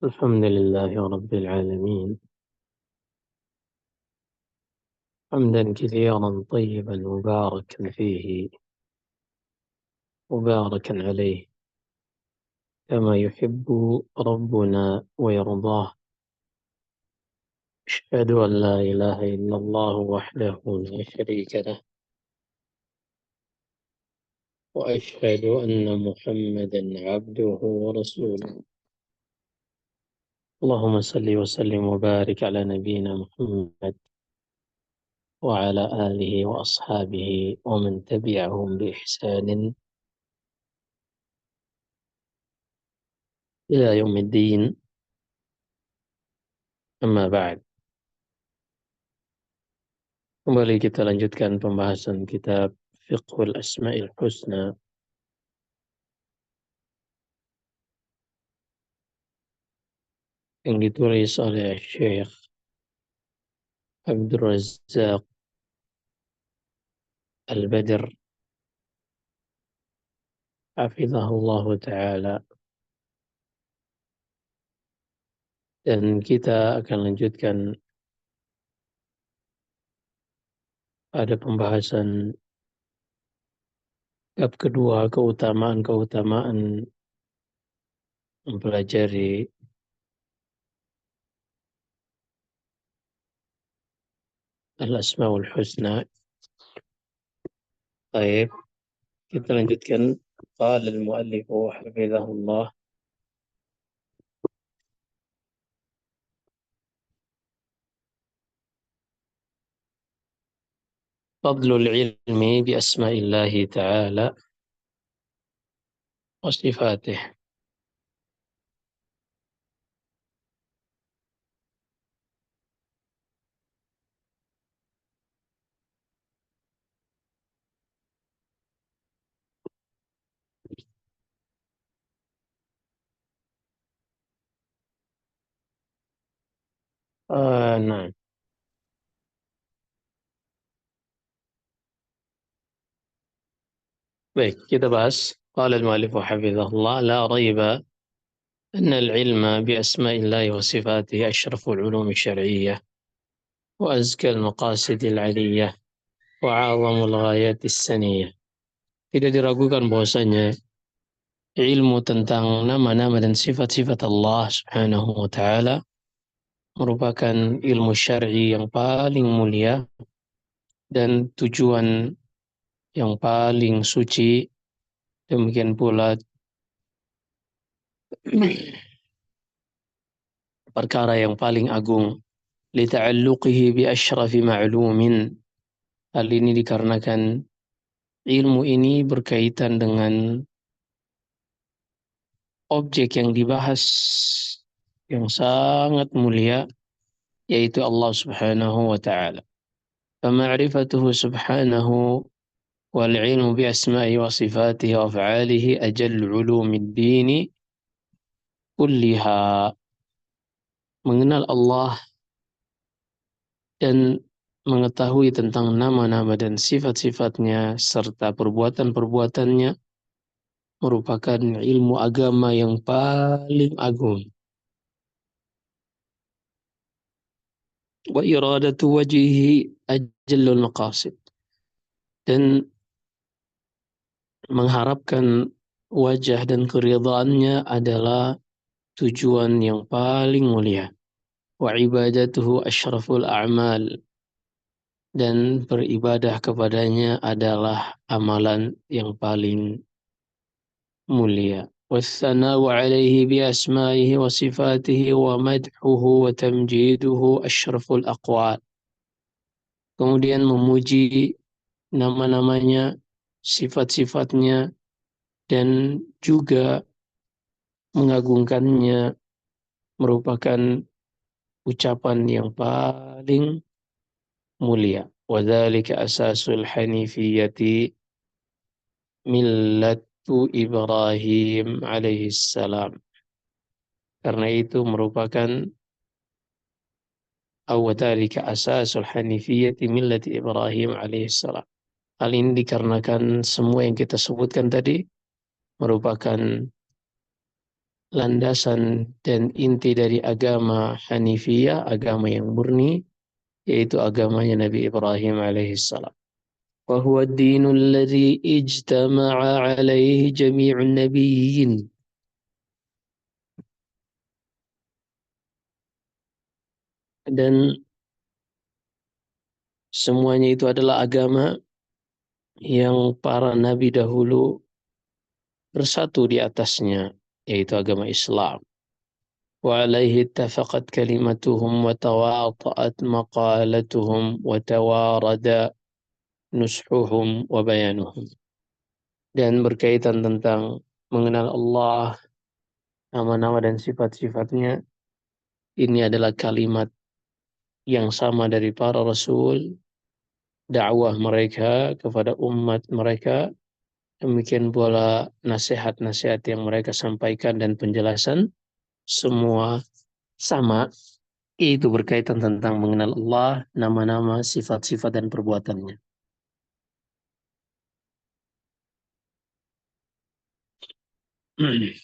الحمد لله رب العالمين، حمدا كثيرا طيبا مباركا فيه مباركا عليه كما يحب ربنا ويرضاه. أشهد أن لا إله إلا الله وحده لا شريك له، وأشهد أن محمدا عبده ورسوله. اللهم صل وسلم وبارك على نبينا محمد وعلى آله وأصحابه ومن تبعهم بإحسان إلى يوم الدين. أما بعد. Kembali kita lanjutkan pembahasan kitab Fiqhul Asma'il Husna yang ditulis oleh Syekh Abdul Razzaq Al-Badr hafizahullah ta'ala, dan kita akan lanjutkan pada pembahasan bab kedua, keutamaan-keutamaan mempelajari Al-Asma'ul Husna. Baik, kita lanjutkan. Qala al-muallif hafizahullah: Fadlul ilmi bi asma'illahi ta'ala wa sifatih. Nah, baik, kita bahas. Qala al-mu'allif hafizahullah: la raiba anna al-ilma bi asma'illahi wa sifatihi asyraful ulumi syar'iyyah wa azka al-maqasid al-'aliyyah wa 'azamul ghayat as-saniyyah. Tidak diragukan bahwasanya ilmu tentang nama-nama dan sifat-sifat Allah Subhanahu wa taala merupakan ilmu syar'i yang paling mulia dan tujuan yang paling suci. Demikian pula perkara yang paling agung, lita'alluqihi bi asyrafi ma'lumin. Hal ini dikarenakan ilmu ini berkaitan dengan objek yang dibahas yang sangat mulia, yaitu Allah Subhanahu wa taala. Fama'rifatuhu subhanahu wal ilmu bi asma'i wa sifatihi wa af'alihi ajallu 'ulumid dini kulliha. Mengenal Allah dan mengetahui tentang nama-nama dan sifat-sifatnya serta perbuatan-perbuatannya merupakan ilmu agama yang paling agung. Wa iradatu wajhihi ajallul maqasid, dan mengharapkan wajah dan keridhaannya adalah tujuan yang paling mulia. Wa ibadatuhu asyraful a'mal, dan beribadah kepadanya adalah amalan yang paling mulia. Wassana'u alaihi bi asma'ihi wa sifatihi wa madhuhu wa tamjiduhu asyraful aqwal. Kemudian memuji nama-namanya, sifat-sifatnya, dan juga mengagungkannya merupakan ucapan yang paling mulia. Wadzalika asasul hanifiyati millatu Ibrahim alaihi salam. Karena itu merupakan awadzalika asasul hanifiyati millati Ibrahim alaihi salam. Hal ini dikarenakan semua yang kita sebutkan tadi merupakan landasan dan inti dari agama Hanifiyah, agama yang murni, yaitu agamanya Nabi Ibrahim alaihissalam. وهو الدين الذي اجتمع عليه جميع النبيين. Dan semuanya itu adalah agama yang para nabi dahulu bersatu di atasnya, yaitu agama Islam. وعليه اتفقت كلمتهم وتواطأت مقالتهم وتوارد نصحهم وبيانهم. Dan berkaitan tentang mengenal Allah, nama-nama dan sifat-sifatnya, ini adalah kalimat yang sama dari para rasul, dakwah mereka kepada umat mereka, demikian pula nasihat-nasihat yang mereka sampaikan dan penjelasan, semua sama, itu berkaitan tentang mengenal Allah, nama-nama, sifat-sifat dan perbuatannya.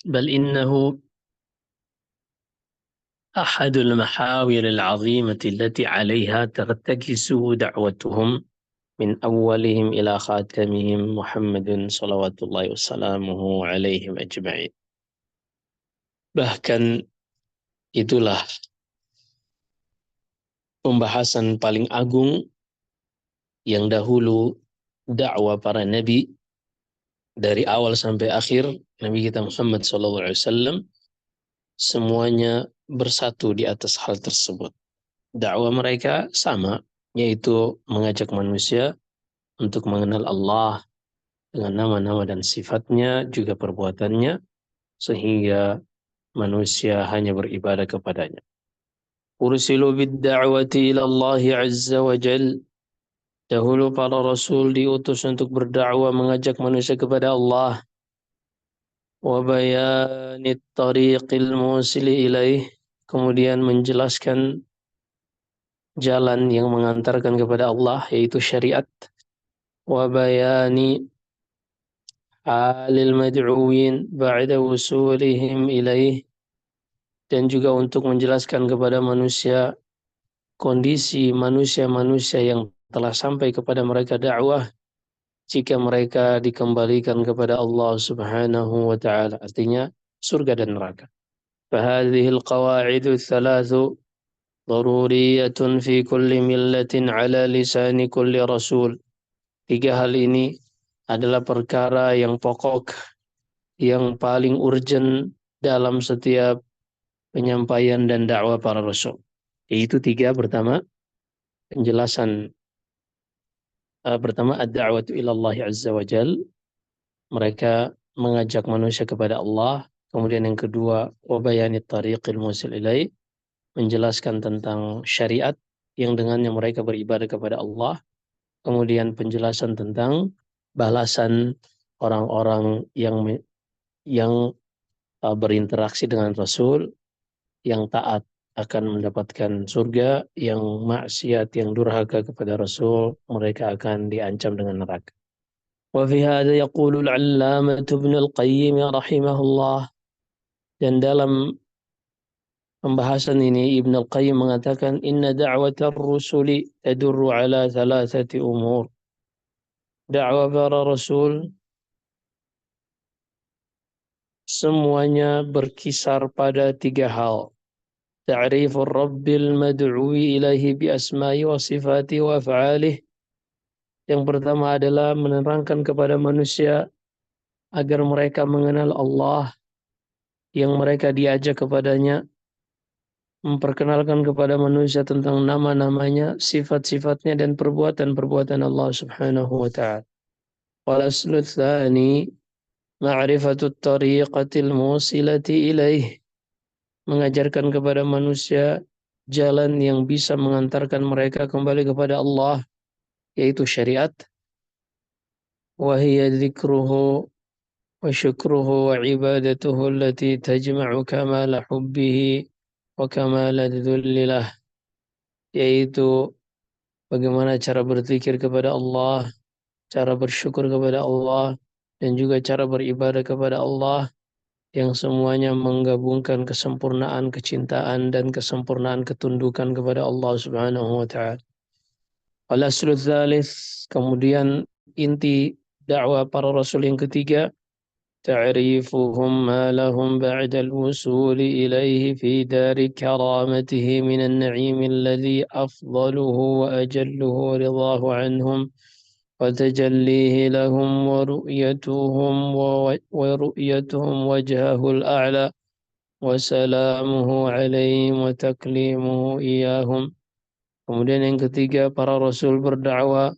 بل إنه أحد المحاور العظيمة التي عليها ترتكز دعوتهم من أولهم إلى خاتمهم محمد صلوات الله وسلامه عليهم أجمعين. Bahkan itulah pembahasan paling agung yang dahulu dakwah para nabi dari awal sampai akhir. Nabi kita Muhammad SAW semuanya bersatu di atas hal tersebut. Dakwah mereka sama, yaitu mengajak manusia untuk mengenal Allah dengan nama-nama dan sifatnya, juga perbuatannya, sehingga manusia hanya beribadah kepadanya. Ursilu bid-da'wati ila Allah azza wa jal. Dahulu para rasul diutus untuk berdakwah, mengajak manusia kepada Allah. Wa bayanit tariqil musili ilaih. Kemudian menjelaskan jalan yang mengantarkan kepada Allah, yaitu syariat. Wa bayani halil mad'uwin ba'da wusulihim ilaih. Dan juga untuk menjelaskan kepada manusia kondisi manusia-manusia yang telah sampai kepada mereka dakwah jika mereka dikembalikan kepada Allah Subhanahu wa taala, artinya surga dan neraka. فهذه القواعد الثلاث ضرورية في كل ملة على لسان كل رسول. Tiga hal ini adalah perkara yang pokok, yang paling urgent dalam setiap penyampaian dan dakwah para rasul. Yaitu tiga. Pertama, penjelasan. Pertama, ad-da'watu ilallah azza wa jal. Mereka mengajak manusia kepada Allah. Kemudian yang kedua, wabayanit tariqil musil ilaih. Menjelaskan tentang syariat yang dengannya mereka beribadah kepada Allah. Kemudian penjelasan tentang balasan orang-orang yang berinteraksi dengan Rasul, yang taat akan mendapatkan surga, yang maksiat, yang durhaka kepada Rasul, mereka akan diancam dengan neraka. وفي هذا يقول العلامة ابن القيم رحمه الله. Dan dalam pembahasan ini Ibn al-Qayyim mengatakan inna da'watar rusuli tadurru ala thalathati umur. Dakwah para rasul semuanya berkisar pada tiga hal. Ta'rifur rabbil mad'uwi ilaihi bi asma'i wa sifati wa af'alih. Yang pertama adalah menerangkan kepada manusia agar mereka mengenal Allah yang mereka diajak kepadanya, memperkenalkan kepada manusia tentang nama-namanya, sifat-sifatnya, dan perbuatan-perbuatan Allah Subhanahu wa ta'ala. Wal aslu tsani ma'rifatut tariqatil musilati ilaih. Mengajarkan kepada manusia jalan yang bisa mengantarkan mereka kembali kepada Allah, yaitu syariat. Wa hiya dzikruhu wa syukruhu wa ibadatuhu allati tajma'u kamala hubbihi wa kamala dzullilah. Yaitu bagaimana cara berzikir kepada Allah, cara bersyukur kepada Allah, dan juga cara beribadah kepada Allah, yang semuanya menggabungkan kesempurnaan kecintaan dan kesempurnaan ketundukan kepada Allah Subhanahu wa taala. Al-aslu tsalits, kemudian inti dakwah para rasul yang ketiga, ta'rifuhum ma lahum ba'da al-wusul ilaihi fi dari karamatihi min an-na'im alladhi afdaluhu wa ajalluhu ridahu anhum wa tajallihi lahum wa ru'yatuhum wajhahu al-a'la wa salamuhu alaihim wa taklimuhu iyahum. Kemudian yang ketiga, para rasul berdakwah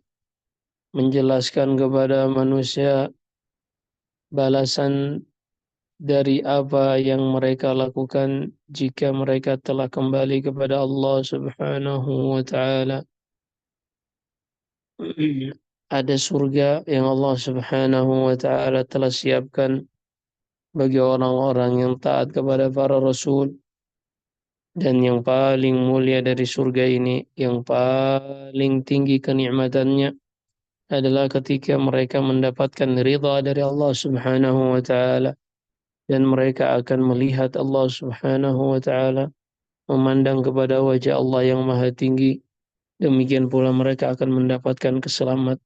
menjelaskan kepada manusia balasan dari apa yang mereka lakukan jika mereka telah kembali kepada Allah Subhanahu wa taala. Ada surga yang Allah Subhanahu wa taala telah siapkan bagi orang-orang yang taat kepada para rasul, dan yang paling mulia dari surga ini, yang paling tinggi kenikmatannya adalah ketika mereka mendapatkan ridha dari Allah Subhanahu wa taala, dan mereka akan melihat Allah Subhanahu wa taala, memandang kepada wajah Allah yang maha tinggi. Demikian pula mereka akan mendapatkan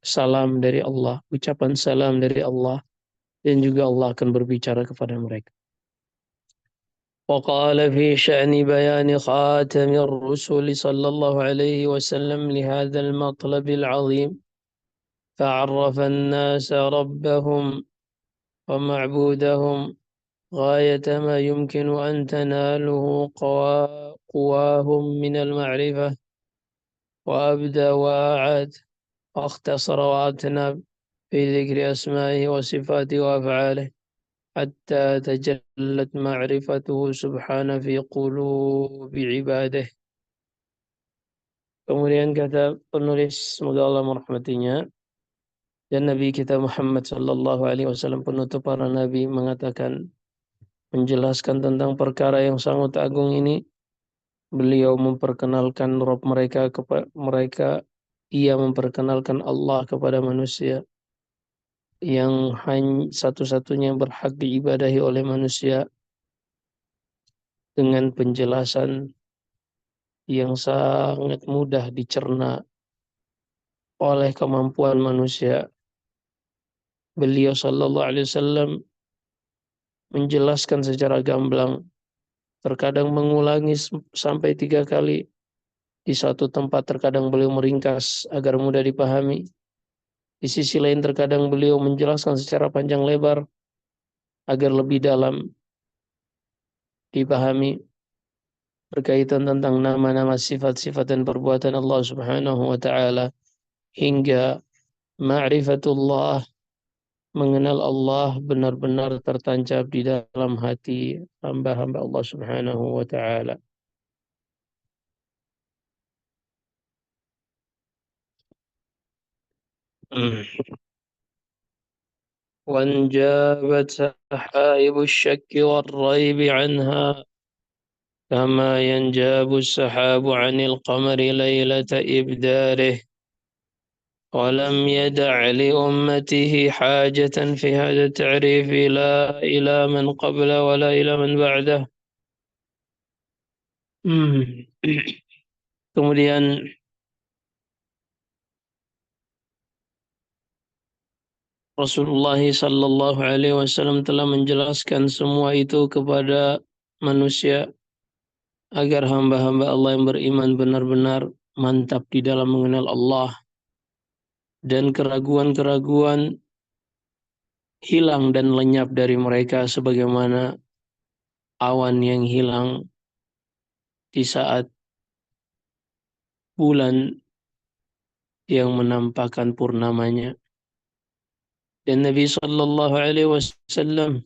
salam dari Allah, ucapan salam dari Allah, dan juga Allah akan berbicara kepada mereka. وقال في شأن بيان خاتم الرسل صلى الله عليه وسلم لهذا المطلب العظيم: فعرف الناس ربهم ومعبودهم غاية ما يمكن أن تناله قواهم من المعرفة، وأبدى وأعاد واختصر وأتنى في ذكر أسمائه وصفاته وأفعاله حتى تجلت معرفته سبحانه في قلوب عباده. Kemudian kata penulis, semoga Allah merahmatinya, dan Nabi kita Muhammad sallallahu alaihi wasallam, penutup para nabi, mengatakan, menjelaskan tentang perkara yang sangat agung ini, beliau memperkenalkan Rabb mereka kepada mereka, ia memperkenalkan Allah kepada manusia yang hanya satu-satunya yang berhak diibadahi oleh manusia, dengan penjelasan yang sangat mudah dicerna oleh kemampuan manusia. Beliau sallallahu alaihi wasallam menjelaskan secara gamblang, terkadang mengulangi sampai 3 kali. Di satu tempat terkadang beliau meringkas agar mudah dipahami. Di sisi lain terkadang beliau menjelaskan secara panjang lebar agar lebih dalam dipahami, berkaitan tentang nama-nama, sifat-sifat dan perbuatan Allah Subhanahu wa taala, hingga ma'rifatullah, mengenal Allah, benar-benar tertancap di dalam hati hamba-hamba Allah Subhanahu wa taala. وانجابت سحائب الشك والريب عنها كما ينجاب السحاب عن القمر ليلة إبداره، ولم يدع لأمته حاجة في هذا التعريف لا إلى من قبل ولا إلى من بعده. Kemudian Rasulullah sallallahu alaihi wasallam telah menjelaskan semua itu kepada manusia agar hamba-hamba Allah yang beriman benar-benar mantap di dalam mengenal Allah, dan keraguan-keraguan hilang dan lenyap dari mereka sebagaimana awan yang hilang di saat bulan yang menampakkan purnamanya. Dan Nabi sallallahu alaihi wasallam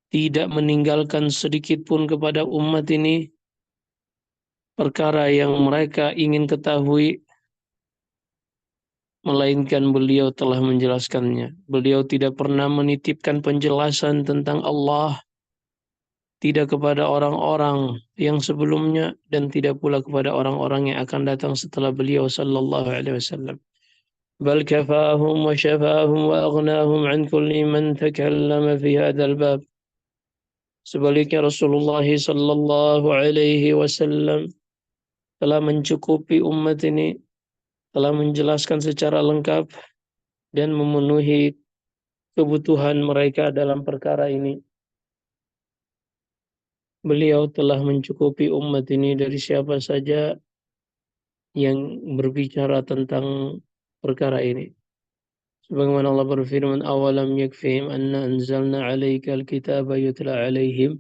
tidak meninggalkan sedikit pun kepada umat ini perkara yang mereka ingin ketahui, melainkan beliau telah menjelaskannya. Beliau tidak pernah menitipkan penjelasan tentang Allah, tidak kepada orang-orang yang sebelumnya dan tidak pula kepada orang-orang yang akan datang setelah beliau sallallahu alaihi wasallam. Bal kafahum wa syafahum wa aghnahum an kulli man takallama fi hadzal bab. Sebaliknya Rasulullah sallallahu alaihi wasallam telah mencukupi umat ini, telah menjelaskan secara lengkap dan memenuhi kebutuhan mereka dalam perkara ini. Beliau telah mencukupi umat ini dari siapa saja yang berbicara tentang perkara ini. Sebagaimana Allah berfirman, "Awalam yakfihim anna anzalna 'alaikal kitaba yutla 'alaihim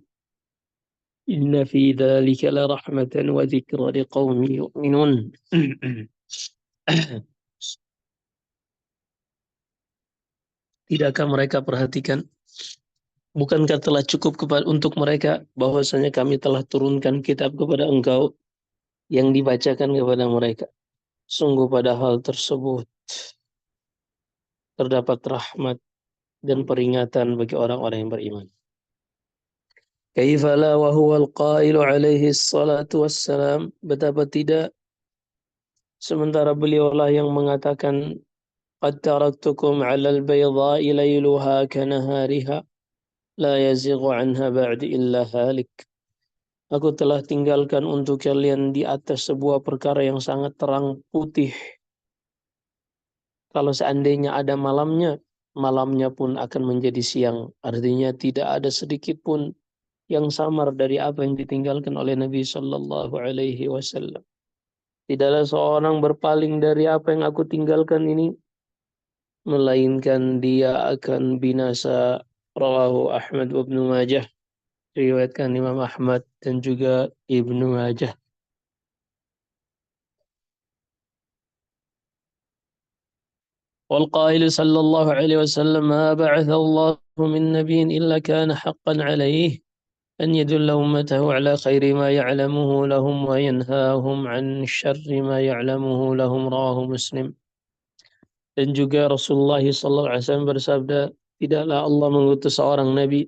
inna fi dzalika la rahmatan wa dzikra liqaumin yu'minun." Tidakkah mereka perhatikan, bukankah telah cukup untuk mereka bahwasanya kami telah turunkan kitab kepada engkau yang dibacakan kepada mereka. Sungguh pada hal tersebut terdapat rahmat dan peringatan bagi orang-orang yang beriman. Kaifala wa huwa al-qailu alaihi salatu wassalam. Betapa tidak, sementara beliaulah yang mengatakan, qad taraktukum 'alal bayda'i lailuha kanahariha la yazighu 'anha ba'di illa halik. Aku telah tinggalkan untuk kalian di atas sebuah perkara yang sangat terang putih. Kalau seandainya ada malamnya, malamnya pun akan menjadi siang. Artinya tidak ada sedikit pun yang samar dari apa yang ditinggalkan oleh Nabi Sallallahu Alaihi Wasallam. Tidaklah seorang berpaling dari apa yang aku tinggalkan ini, melainkan dia akan binasa. Rawahu Ahmad wa Ibnu Majah. Riwayatkan Imam Ahmad dan juga Ibnu Majah. والقائل صلى الله عليه وسلم ما بعث الله من نبي إلا كان حقا عليه أن يدل أمته على خير ما يعلمه لهم وينهاهم عن شر ما يعلمه لهم. رواه Muslim. Dan juga Rasulullah SAW bersabda, tidaklah Allah mengutus seorang nabi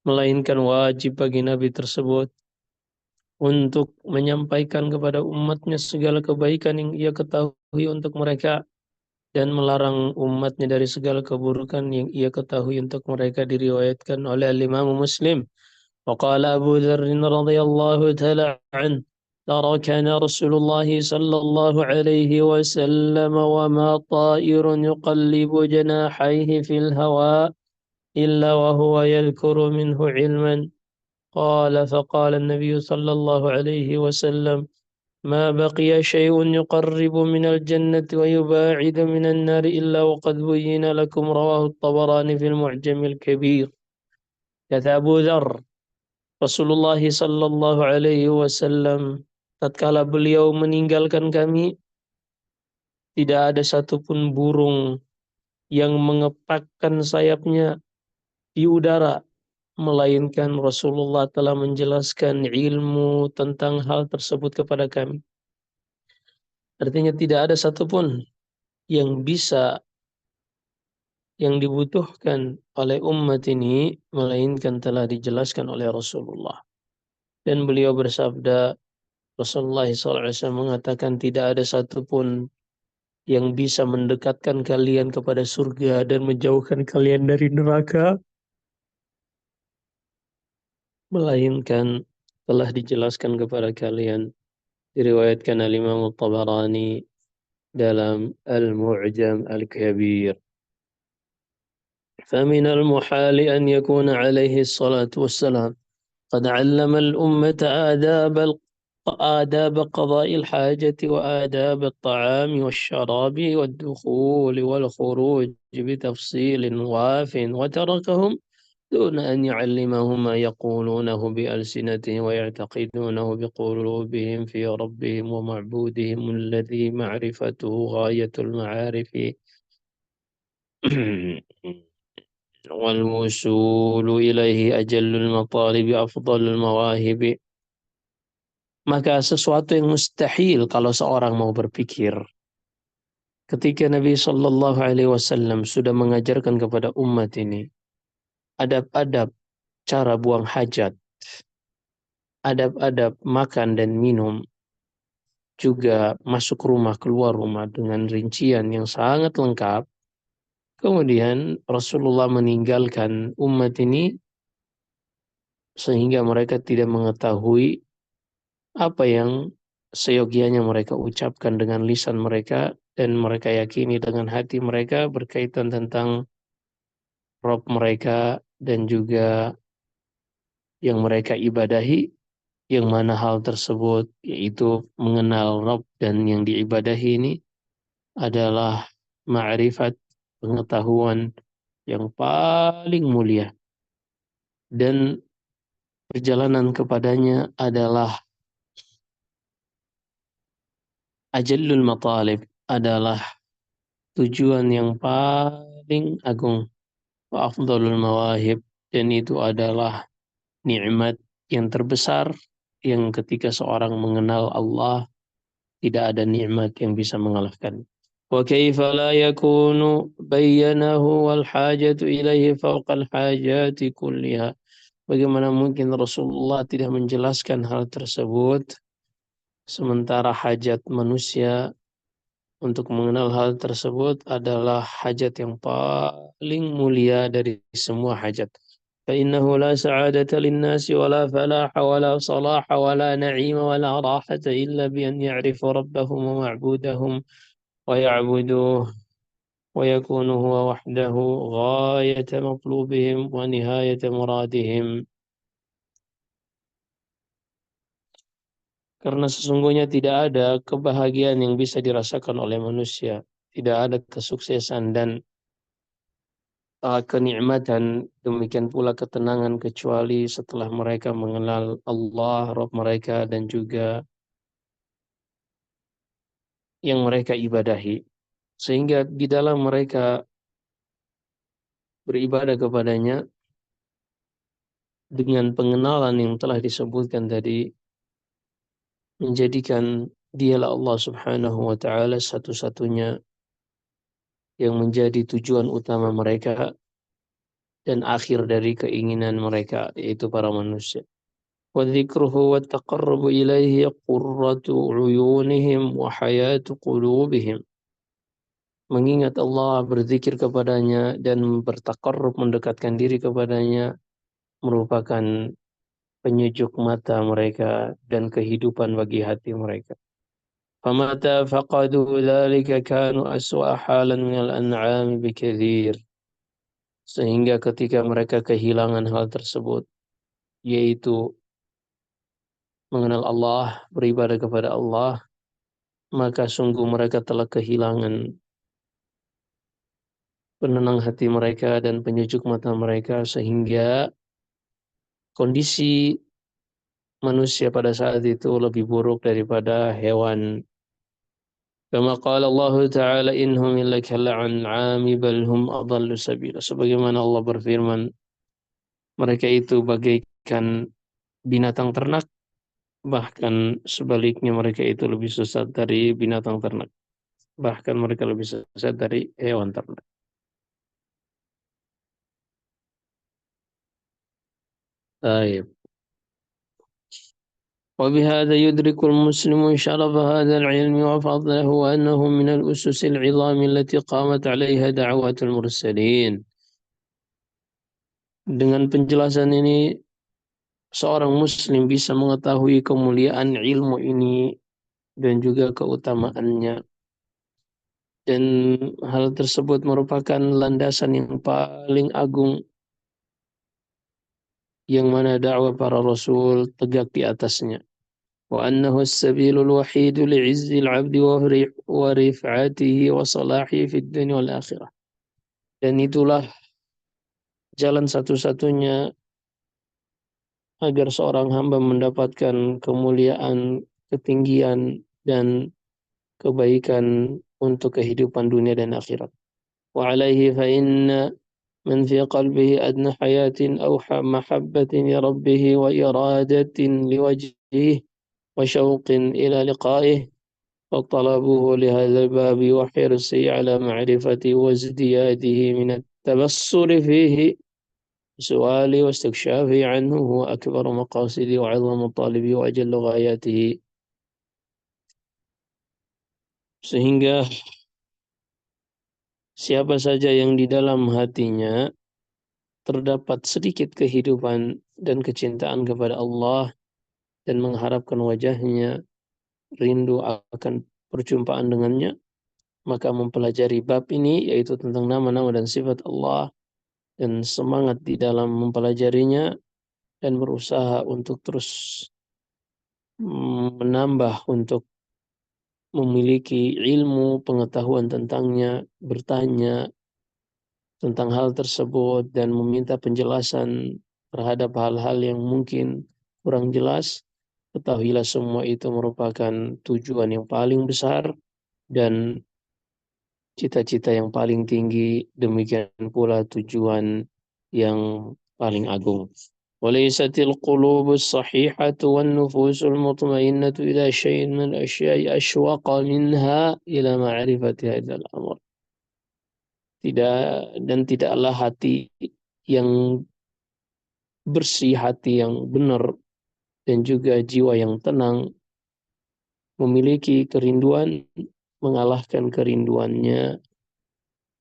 melainkan wajib bagi nabi tersebut untuk menyampaikan kepada umatnya segala kebaikan yang ia ketahui untuk mereka dan melarang umatnya dari segala keburukan yang ia ketahui untuk mereka. Diriwayatkan oleh Imam Muslim. وقال أبو ذر رضي الله تعالى عنه تركنا رسول الله صلى الله عليه وسلم وما طائر يقلب جناحيه في الهواء إلا وهو يذكر منه علما. قال فقال النبي صلى الله عليه وسلم ما بقي شيء يقرب من الجنة ويباعد من النار إلا وقد بين لكم. رواه الطبراني في المعجم الكبير. Kata Abu Dzar, Rasulullah sallallahu alaihi wasallam tatkala beliau meninggalkan kami, tidak ada satupun burung yang mengepakkan sayapnya di udara, melainkan Rasulullah telah menjelaskan ilmu tentang hal tersebut kepada kami. Artinya tidak ada satupun yang bisa, yang dibutuhkan oleh umat ini, melainkan telah dijelaskan oleh Rasulullah. Dan beliau bersabda, Rasulullah SAW mengatakan tidak ada satupun yang bisa mendekatkan kalian kepada surga dan menjauhkan kalian dari neraka, melainkan telah dijelaskan kepada kalian. Diriwayatkan al-Imam Tabarani dalam Al-Mu'jam Al-Kabir. فمن المحال أن يكون عليه الصلاة والسلام قد علم الأمة آداب قضاء الحاجة وآداب الطعام والشراب والدخول والخروج بتفصيل واف، وتركهم دون أن يعلمهم ما يقولونه بألسنتهم ويعتقدونه بقلوبهم في ربهم ومعبودهم الذي معرفته غاية المعارف والوصول إليه أجل المطالب أفضل المواهب. Maka sesuatu yang mustahil kalau seorang mau berpikir. Ketika Nabi Shallallahu Alaihi Wasallam sudah mengajarkan kepada umat ini adab-adab cara buang hajat, adab-adab makan dan minum, juga masuk rumah keluar rumah dengan rincian yang sangat lengkap. Kemudian Rasulullah meninggalkan umat ini sehingga mereka tidak mengetahui apa yang seyogianya mereka ucapkan dengan lisan mereka dan mereka yakini dengan hati mereka berkaitan tentang Rob mereka dan juga yang mereka ibadahi, yang mana hal tersebut yaitu mengenal Rob dan yang diibadahi ini adalah ma'rifat, pengetahuan yang paling mulia, dan perjalanan kepadanya adalah ajallul matalib, adalah tujuan yang paling agung, wa afdalul mawahib, dan itu adalah nikmat yang terbesar yang ketika seorang mengenal Allah tidak ada nikmat yang bisa mengalahkan. Wa kaifa la yakunu bayyanahu wal hajatu ilaihi fawqa al hajati kulliha. Bagaimana mungkin Rasulullah tidak menjelaskan hal tersebut sementara hajat manusia untuk mengenal hal tersebut adalah hajat yang paling mulia dari semua hajat. فإنه لا سعادة للناس ولا فلاح ولا صلاح ولا نعيم ولا راحة إلا بأن يعرفوا ربهم ومعبودهم ويعبدوه ويكون هو وحده غاية مطلوبهم ونهاية مرادهم. Karena sesungguhnya tidak ada kebahagiaan yang bisa dirasakan oleh manusia, tidak ada kesuksesan dan kenikmatan, demikian pula ketenangan kecuali setelah mereka mengenal Allah, Rabb mereka, dan juga yang mereka ibadahi. Sehingga di dalam mereka beribadah kepadanya dengan pengenalan yang telah disebutkan tadi, menjadikan dialah Allah Subhanahu wa taala satu-satunya yang menjadi tujuan utama mereka dan akhir dari keinginan mereka, yaitu para manusia. وذكره والتقرب إليه قرة عيونهم وحياة قلوبهم. Mengingat Allah, berzikir kepadanya dan bertakarrub, mendekatkan diri kepadanya merupakan penyejuk mata mereka dan kehidupan bagi hati mereka. فمتى فقدوا ذلك كانوا أسوأ حالا من الأنعام بكثير. Sehingga ketika mereka kehilangan hal tersebut, yaitu mengenal Allah, beribadah kepada Allah, maka sungguh mereka telah kehilangan penenang hati mereka dan penyejuk mata mereka, sehingga kondisi manusia pada saat itu lebih buruk daripada hewan. Kama qala Allah Ta'ala innahum illa kal'an'ami bal hum adallu sabila. Sebagaimana Allah berfirman, mereka itu bagaikan binatang ternak, bahkan sebaliknya mereka itu lebih sesat dari binatang ternak. Bahkan mereka lebih sesat dari hewan ternak. Baik. وبهذا يدرك المسلم شرف هذا العلم وفضله وأنه من الأسس العظام التي قامت عليها دعوات المرسلين. Dengan penjelasan ini, seorang muslim bisa mengetahui kemuliaan ilmu ini dan juga keutamaannya. Dan hal tersebut merupakan landasan yang paling agung yang mana dakwah para rasul tegak di atasnya. وأنه السبيل الوحيد لعز العبد ورفعته وصلاحه في الدنيا والآخرة. Dan itulah jalan satu-satunya agar seorang hamba mendapatkan kemuliaan, ketinggian, dan kebaikan untuk kehidupan dunia dan akhirat. وعليه فإن من في قلبه أدنى حياة أو محبة لربه وإرادة لوجهه وشوق إلى لقائه وطلبه لهذا الباب وحرصه على معرفته وازدياده من التبصر فيه سؤالي واستكشافي عنه هو أكبر مقاصدي وعظم مطالبي وأجل غاياته. Sehingga siapa saja yang di dalam hatinya terdapat sedikit kehidupan dan kecintaan kepada Allah dan mengharapkan wajahnya, rindu akan perjumpaan dengannya, maka mempelajari bab ini yaitu tentang nama-nama dan sifat Allah dan semangat di dalam mempelajarinya dan berusaha untuk terus menambah untuk memiliki ilmu pengetahuan tentangnya, bertanya tentang hal tersebut dan meminta penjelasan terhadap hal-hal yang mungkin kurang jelas. Ketahuilah semua itu merupakan tujuan yang paling besar dan cita-cita yang paling tinggi, demikian pula tujuan yang paling agung. وليست القلوب الصحيحة والنفوس المطمئنة إلى شيء من الأشياء أشوق منها إلى معرفة هذا الأمر. Tidak, dan tidaklah hati yang bersih, hati yang benar, dan juga jiwa yang tenang memiliki kerinduan, mengalahkan kerinduannya,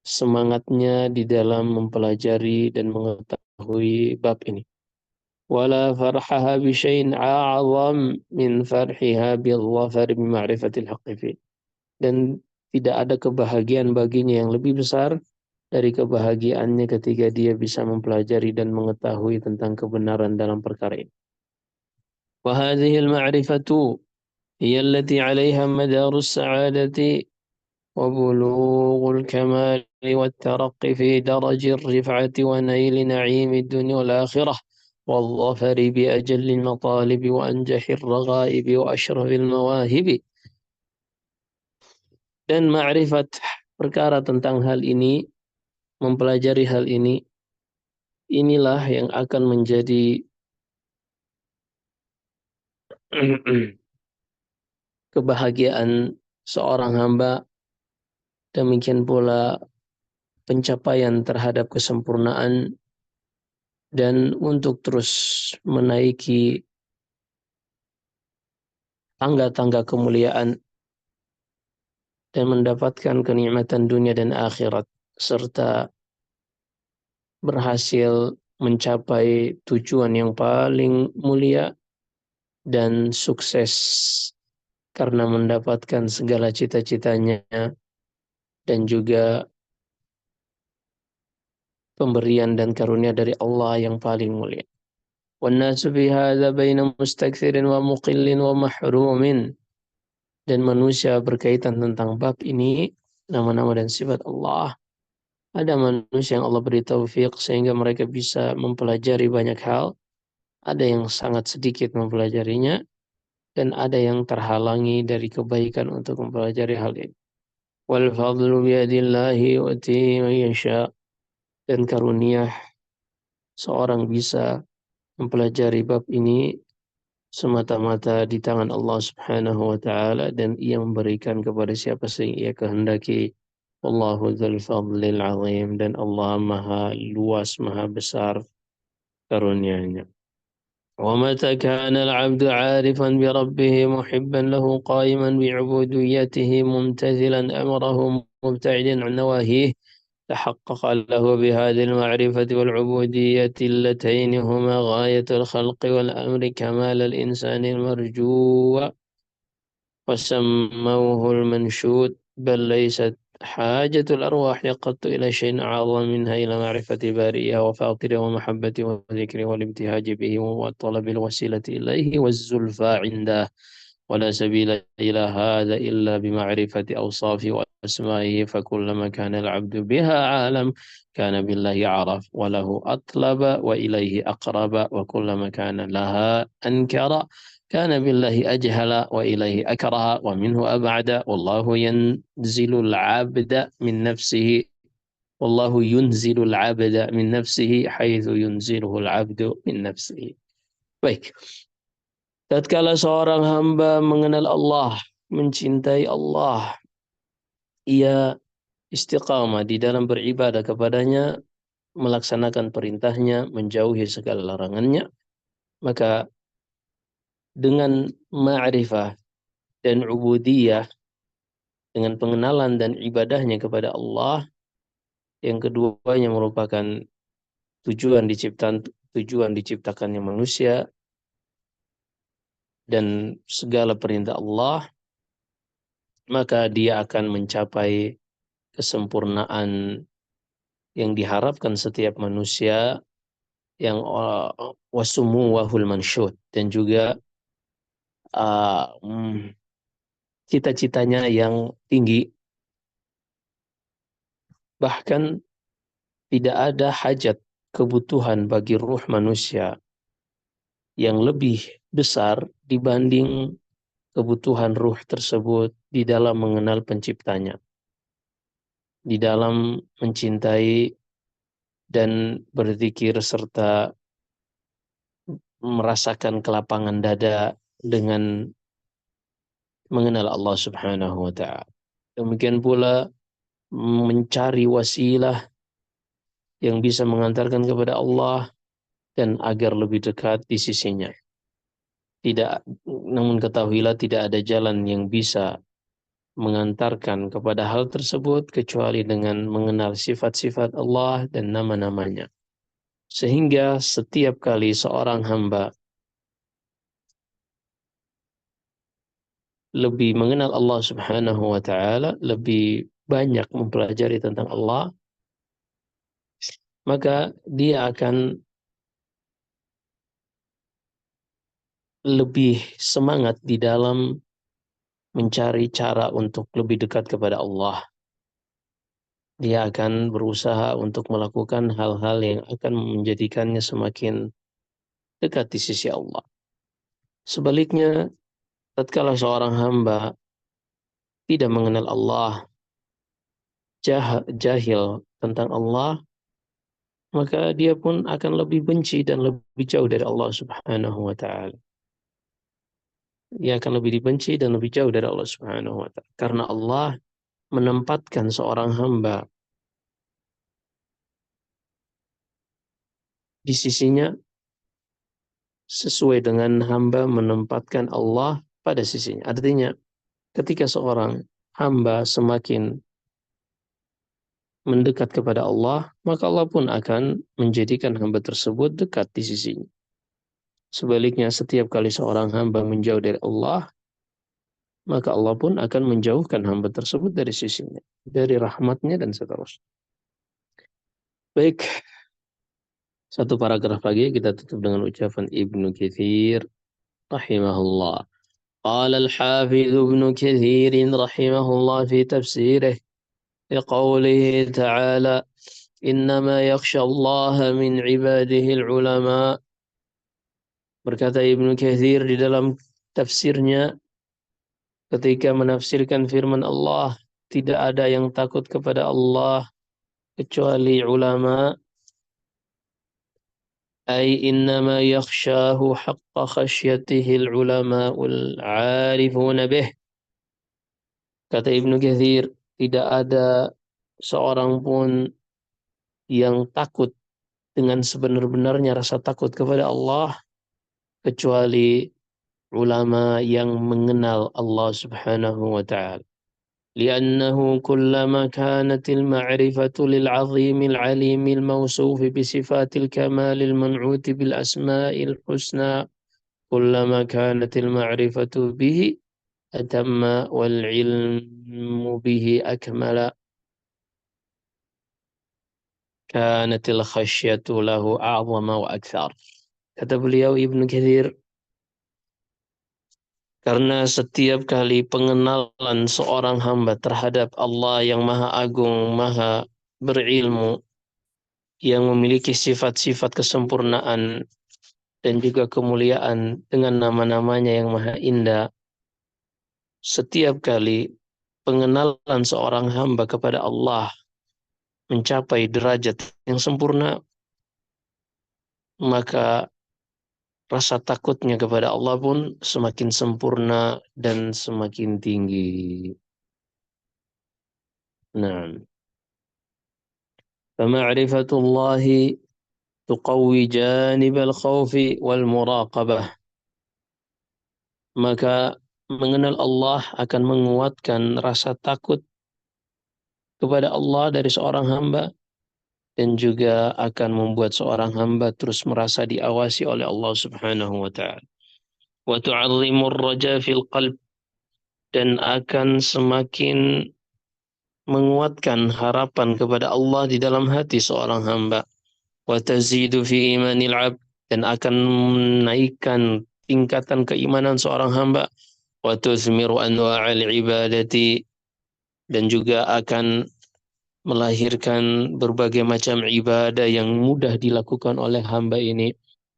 semangatnya di dalam mempelajari dan mengetahui bab ini. ولا فرحها بشيء أعظم من فرحها بالظفر بمعرفة الحق فيه. Dan tidak ada kebahagiaan baginya yang lebih besar dari kebahagiaannya ketika dia bisa mempelajari dan mengetahui tentang kebenaran dalam perkara ini. وهذه المعرفة هي التي عليها مدار السعادة وبلوغ الكمال والترقي في درج الرفعة ونيل نعيم الدنيا والآخرة والظفر بأجل المطالب وأنجح الرغائب وأشرف المواهب. Dan ma'rifat, perkara tentang hal ini, mempelajari hal ini, inilah yang akan menjadi kebahagiaan seorang hamba, demikian pula pencapaian terhadap kesempurnaan dan untuk terus menaiki tangga-tangga kemuliaan dan mendapatkan kenikmatan dunia dan akhirat serta berhasil mencapai tujuan yang paling mulia dan sukses karena mendapatkan segala cita-citanya dan juga pemberian dan karunia dari Allah yang paling mulia. وَالنَّاسُ فِي هَذَا بَيْنَ مُسْتَكْثِرٍ وَمُقِلٍّ وَمَحْرُومٍ. Dan manusia berkaitan tentang bab ini, nama-nama dan sifat Allah. Ada manusia yang Allah beri taufik sehingga mereka bisa mempelajari banyak hal. Ada yang sangat sedikit mempelajarinya. Dan ada yang terhalangi dari kebaikan untuk mempelajari hal ini. وَالْفَضْلُ بِيَدِ اللَّهِ يُؤْتِيهِ مَن يَشَاءُ. Dan karunia seorang bisa mempelajari bab ini semata-mata di tangan Allah Subhanahu wa taala dan ia memberikan kepada siapa saja ia kehendaki. Wallahu dzul fadlil azim. Dan Allah maha luas, maha besar karunia-Nya. ومتى كان العبد عارفا بربه محبا له قائما بعبوديته ممتثلا أمره مبتعدا عن نواهيه تحقق له بهذه المعرفة والعبودية اللتين هما غاية الخلق والأمر كمال الإنسان المرجو وسموه المنشود. بل ليست حاجة الأرواح قط إلى شيء أعظم منها إلى معرفة بارئها وفاطره ومحبته وذكره والابتهاج به وطلب الوسيلة إليه والزلفى عنده. ولا سبيل إلى هذا إلا بمعرفة أوصافه وأسمائه. فكلما كان العبد بها عالم كان بالله أعرف وله أطلب وإليه أقرب. وكلما كان لها أنكر كان بالله أجهل وإليه أكره ومنه أبعد. والله ينزل العبد من نفسه والله ينزل العبد من نفسه حيث ينزله العبد من نفسه. Baik, tatkala seorang hamba mengenal Allah, mencintai Allah, ia istiqamah di dalam beribadah kepadanya, melaksanakan perintahnya, menjauhi segala larangannya, maka dengan ma'rifah dan ubudiyah, dengan pengenalan dan ibadahnya kepada Allah, yang keduanya merupakan tujuan tujuan diciptakannya manusia dan segala perintah Allah, maka dia akan mencapai kesempurnaan yang diharapkan setiap manusia, yang wasumu wahul mansyud, dan juga uh, mm, cita-citanya yang tinggi. Bahkan tidak ada hajat kebutuhan bagi ruh manusia yang lebih besar dibanding kebutuhan ruh tersebut di dalam mengenal penciptanya, di dalam mencintai dan berzikir serta merasakan kelapangan dada dengan mengenal Allah Subhanahu wa taala. Demikian pula mencari wasilah yang bisa mengantarkan kepada Allah dan agar lebih dekat di sisinya. Tidak, namun ketahuilah tidak ada jalan yang bisa mengantarkan kepada hal tersebut kecuali dengan mengenal sifat-sifat Allah dan nama-namanya. Sehingga setiap kali seorang hamba lebih mengenal Allah Subhanahu wa taala, lebih banyak mempelajari tentang Allah, maka dia akan lebih semangat di dalam mencari cara untuk lebih dekat kepada Allah. Dia akan berusaha untuk melakukan hal-hal yang akan menjadikannya semakin dekat di sisi Allah. Sebaliknya, tatkala seorang hamba tidak mengenal Allah, jahil tentang Allah, maka dia pun akan lebih benci dan lebih jauh dari Allah Subhanahu wa taala. Dia akan lebih dibenci dan lebih jauh dari Allah Subhanahu wa taala karena Allah menempatkan seorang hamba di sisinya sesuai dengan hamba menempatkan Allah pada sisinya. Artinya, ketika seorang hamba semakin mendekat kepada Allah, maka Allah pun akan menjadikan hamba tersebut dekat di sisinya. Sebaliknya, setiap kali seorang hamba menjauh dari Allah, maka Allah pun akan menjauhkan hamba tersebut dari sisinya, dari rahmatnya dan seterusnya. Baik, satu paragraf lagi kita tutup dengan ucapan Ibnu Katsir rahimahullah. قال الحافظ ابن كثير رحمه الله في تفسيره لقوله تعالى إنما يخشى الله من عباده العلماء. Berkata Ibnu Katsir di dalam tafsirnya ketika menafsirkan firman Allah, tidak ada yang takut kepada Allah kecuali ulama. Ay innama yakhshahu haqqa khasyatihi al-ulama'ul 'arifuna bih. Kata Ibnu Katsir, tidak ada seorang pun yang takut dengan sebenar-benarnya rasa takut kepada Allah kecuali ulama yang mengenal Allah Subhanahu wa taala. لأنه كلما كانت المعرفة للعظيم العليم الموصوف بصفات الكمال المنعوت بالأسماء الحسنى كلما كانت المعرفة به أتم والعلم به أكمل كانت الخشية له أعظم وأكثر. Kata beliau Ibnu Katsir, karena setiap kali pengenalan seorang hamba terhadap Allah yang Maha Agung, Maha berilmu, yang memiliki sifat-sifat kesempurnaan dan juga kemuliaan dengan nama-namanya yang Maha Indah, setiap kali pengenalan seorang hamba kepada Allah mencapai derajat yang sempurna, maka rasa takutnya kepada Allah pun semakin sempurna dan semakin tinggi. Nah, فمعرفة الله تقوي جانب الخوف والمراقبة. Maka mengenal Allah akan menguatkan rasa takut kepada Allah dari seorang hamba dan juga akan membuat seorang hamba terus merasa diawasi oleh Allah Subhanahu wa taala. Wa tu'allimur raja fil qalb, dan akan semakin menguatkan harapan kepada Allah di dalam hati seorang hamba. Wa tazidu fi imanil abd, dan akan menaikkan tingkatan keimanan seorang hamba. Wa tuthmiru anwa'al ibadati, dan juga akan melahirkan berbagai macam ibadah yang mudah dilakukan oleh hamba ini.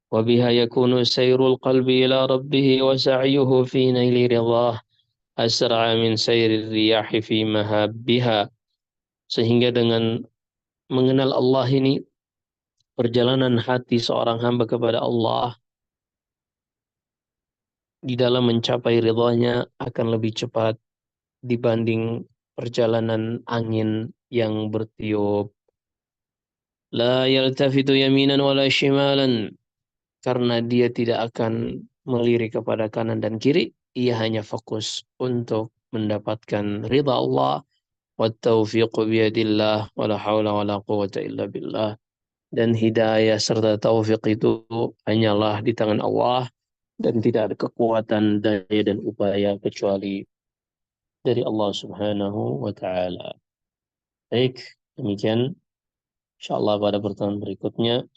Wa biha yakunu sayrul qalbi ila rabbih wa sa'yuhu fi naili ridhah asra'a min sayrir riyahi fi mahabbiha. Sehingga dengan mengenal Allah ini, perjalanan hati seorang hamba kepada Allah di dalam mencapai ridhanya akan lebih cepat dibanding perjalanan angin yang bertiup. La yaltafitu yaminan wala shimalan, karena dia tidak akan melirik kepada kanan dan kiri, ia hanya fokus untuk mendapatkan ridha Allah. Wa taufiqu biyadillah wala hawla wala quwwata illa billah, dan hidayah serta taufik itu hanyalah di tangan Allah, dan tidak ada kekuatan, daya dan upaya kecuali dari Allah Subhanahu wa taala. Baik, demikian insyaallah pada pertemuan berikutnya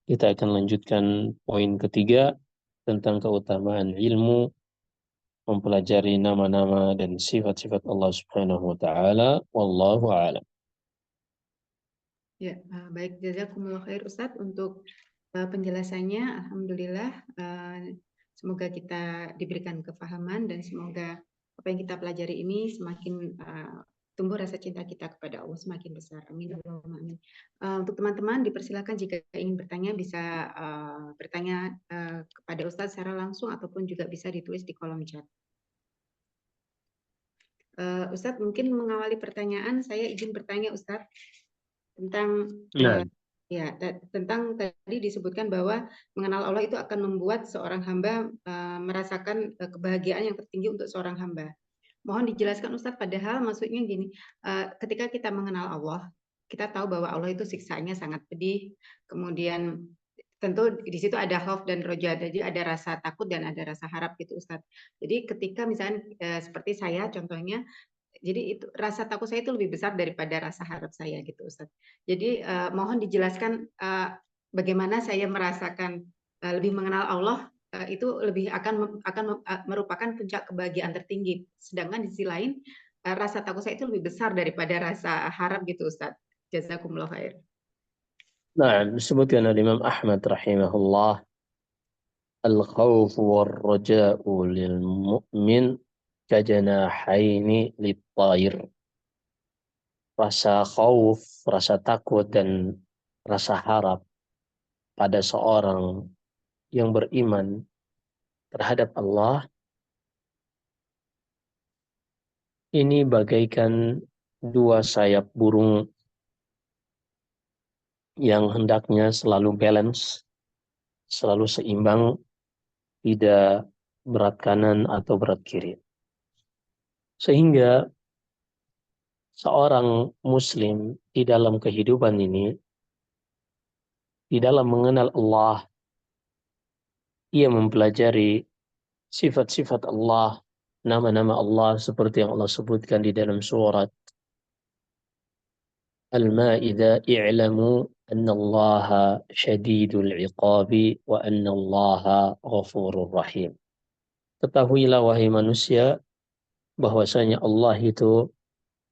kita akan lanjutkan poin ketiga tentang keutamaan ilmu, mempelajari nama-nama dan sifat-sifat Allah Subhanahu wa taala. Wallahu a'lam. Ya, baik, jazakumullah khair Ustadz untuk penjelasannya. Alhamdulillah, semoga kita diberikan kefahaman dan semoga apa yang kita pelajari ini semakin tumbuh rasa cinta kita kepada Allah semakin besar. Amin. Amin. Untuk teman-teman dipersilakan jika ingin bertanya bisa bertanya kepada Ustadz secara langsung ataupun juga bisa ditulis di kolom chat. Ustadz, mungkin mengawali pertanyaan saya izin bertanya Ustadz tentang ya tentang tadi disebutkan bahwa mengenal Allah itu akan membuat seorang hamba merasakan kebahagiaan yang tertinggi untuk seorang hamba. Mohon dijelaskan Ustadz, padahal maksudnya gini, ketika kita mengenal Allah, kita tahu bahwa Allah itu siksaannya sangat pedih, kemudian tentu di situ ada khauf dan roja, jadi ada rasa takut dan ada rasa harap gitu Ustadz. Jadi ketika misalnya seperti saya contohnya, jadi itu rasa takut saya itu lebih besar daripada rasa harap saya gitu Ustadz. Jadi mohon dijelaskan bagaimana saya merasakan lebih mengenal Allah itu lebih akan merupakan puncak kebahagiaan tertinggi. Sedangkan di sisi lain rasa takut saya itu lebih besar daripada rasa harap gitu Ustadz. Jazakumullah khair. Nah, disebutkan oleh Imam Ahmad rahimahullah, al-khawf wal-raja'u lil-mu'min kajanahaini lit-tayr. Rasa khauf, rasa takut dan rasa harap pada seorang yang beriman terhadap Allah ini bagaikan dua sayap burung yang hendaknya selalu balance, selalu seimbang, tidak berat kanan atau berat kiri. Sehingga seorang muslim di dalam kehidupan ini, di dalam mengenal Allah, ia mempelajari sifat-sifat Allah, nama-nama Allah seperti yang Allah sebutkan di dalam surat Al-Ma'idah, i'lamu anna Allah syadidul iqabi wa anna Allah ghafurur rahim. Ketahuilah wahai manusia bahwasanya Allah itu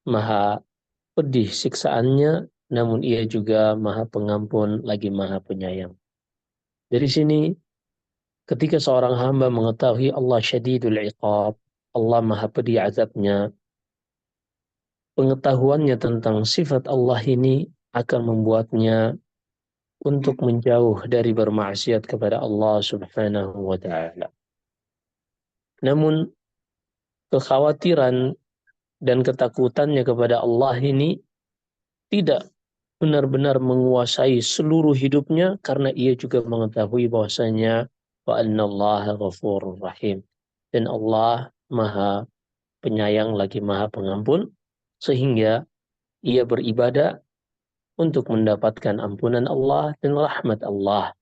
maha pedih siksaannya, namun ia juga maha pengampun lagi maha penyayang. Dari sini, ketika seorang hamba mengetahui Allah syadidul iqab, Allah maha pedih azabnya, pengetahuannya tentang sifat Allah ini akan membuatnya untuk menjauh dari bermaksiat kepada Allah Subhanahu wa taala. Namun kekhawatiran dan ketakutannya kepada Allah ini tidak benar-benar menguasai seluruh hidupnya, karena ia juga mengetahui bahwasanya wa annallaha ghafurur rahim, dan Allah maha penyayang lagi maha pengampun, sehingga ia beribadah untuk mendapatkan ampunan Allah dan rahmat Allah,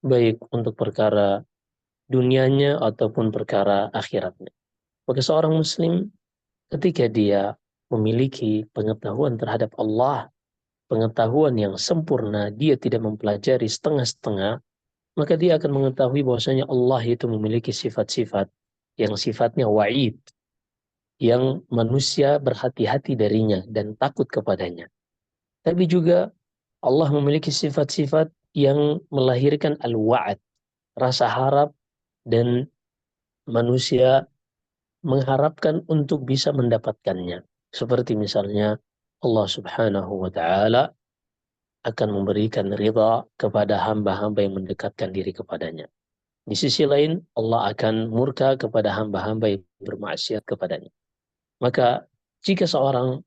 baik untuk perkara dunianya ataupun perkara akhiratnya. Bagi seorang muslim, ketika dia memiliki pengetahuan terhadap Allah, pengetahuan yang sempurna, dia tidak mempelajari setengah-setengah, maka dia akan mengetahui bahwasanya Allah itu memiliki sifat-sifat yang sifatnya wa'id, yang manusia berhati-hati darinya dan takut kepadanya. Tapi juga Allah memiliki sifat-sifat yang melahirkan al-wa'ad, rasa harap, dan manusia mengharapkan untuk bisa mendapatkannya. Seperti misalnya Allah Subhanahu wa taala akan memberikan ridha kepada hamba-hamba yang mendekatkan diri kepadanya. Di sisi lain, Allah akan murka kepada hamba-hamba yang bermaksiat kepadanya. Maka jika seorang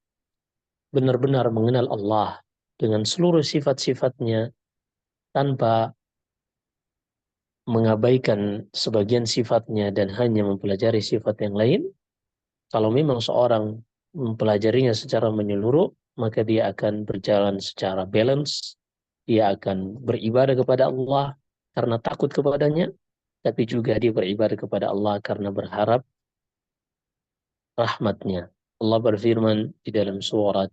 benar-benar mengenal Allah dengan seluruh sifat-sifatnya tanpa mengabaikan sebagian sifatnya dan hanya mempelajari sifat yang lain, kalau memang seorang mempelajarinya secara menyeluruh, maka dia akan berjalan secara balance, dia akan beribadah kepada Allah karena takut kepadanya, tapi juga dia beribadah kepada Allah karena berharap rahmatnya. Allah berfirman di dalam surat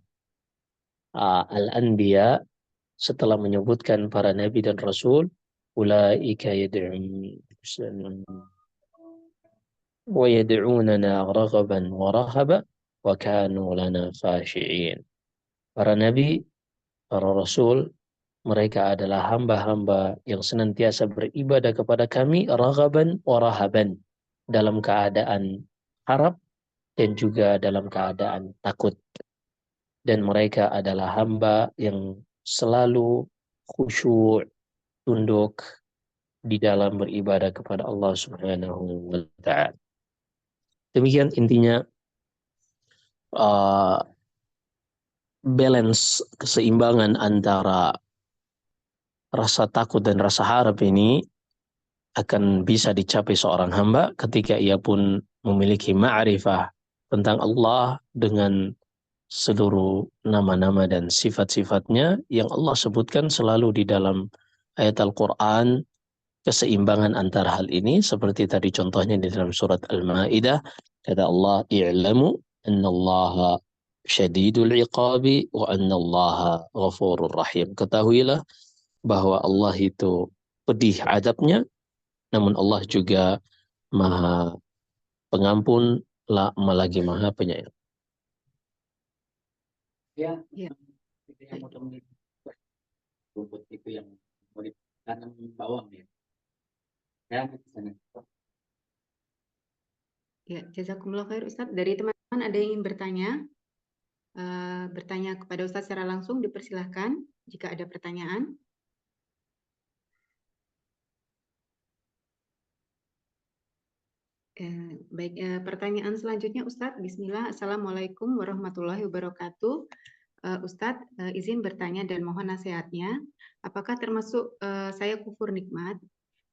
Al-Anbiya setelah menyebutkan para nabi dan rasul, ulaika yad'un wa yad'unana raghaban wa rahaba wa kanu lana khashi'in. Para nabi, para rasul, mereka adalah hamba-hamba yang senantiasa beribadah kepada kami raghaban wa rahaban, dalam keadaan harap dan juga dalam keadaan takut. Dan mereka adalah hamba yang selalu khusyuk, tunduk di dalam beribadah kepada Allah Subhanahu wa taala. Demikian intinya uh, balance, keseimbangan antara rasa takut dan rasa harap ini akan bisa dicapai seorang hamba ketika ia pun memiliki ma'rifah tentang Allah dengan seluruh nama-nama dan sifat-sifatnya yang Allah sebutkan selalu di dalam ayat Al-Quran. Keseimbangan antara hal ini seperti tadi contohnya di dalam surat Al-Maidah, kata Allah, i'lamu annallaha syadidul iqabi wa annallaha ghafurur rahim. Ketahuilah bahwa Allah itu pedih adabnya, namun Allah juga maha pengampun, lagi maha penyayang. Ya, Ya. itu yang rumput itu yang mau ditanam bawang ya. Ya, di sana. Ya, jazakumullah khair Ustadz. Dari teman-teman ada yang ingin bertanya? Bertanya kepada Ustadz secara langsung, dipersilahkan jika ada pertanyaan. Baik, pertanyaan selanjutnya Ustadz. Bismillah. Assalamualaikum warahmatullahi wabarakatuh. Ustadz, izin bertanya dan mohon nasihatnya. Apakah termasuk saya kufur nikmat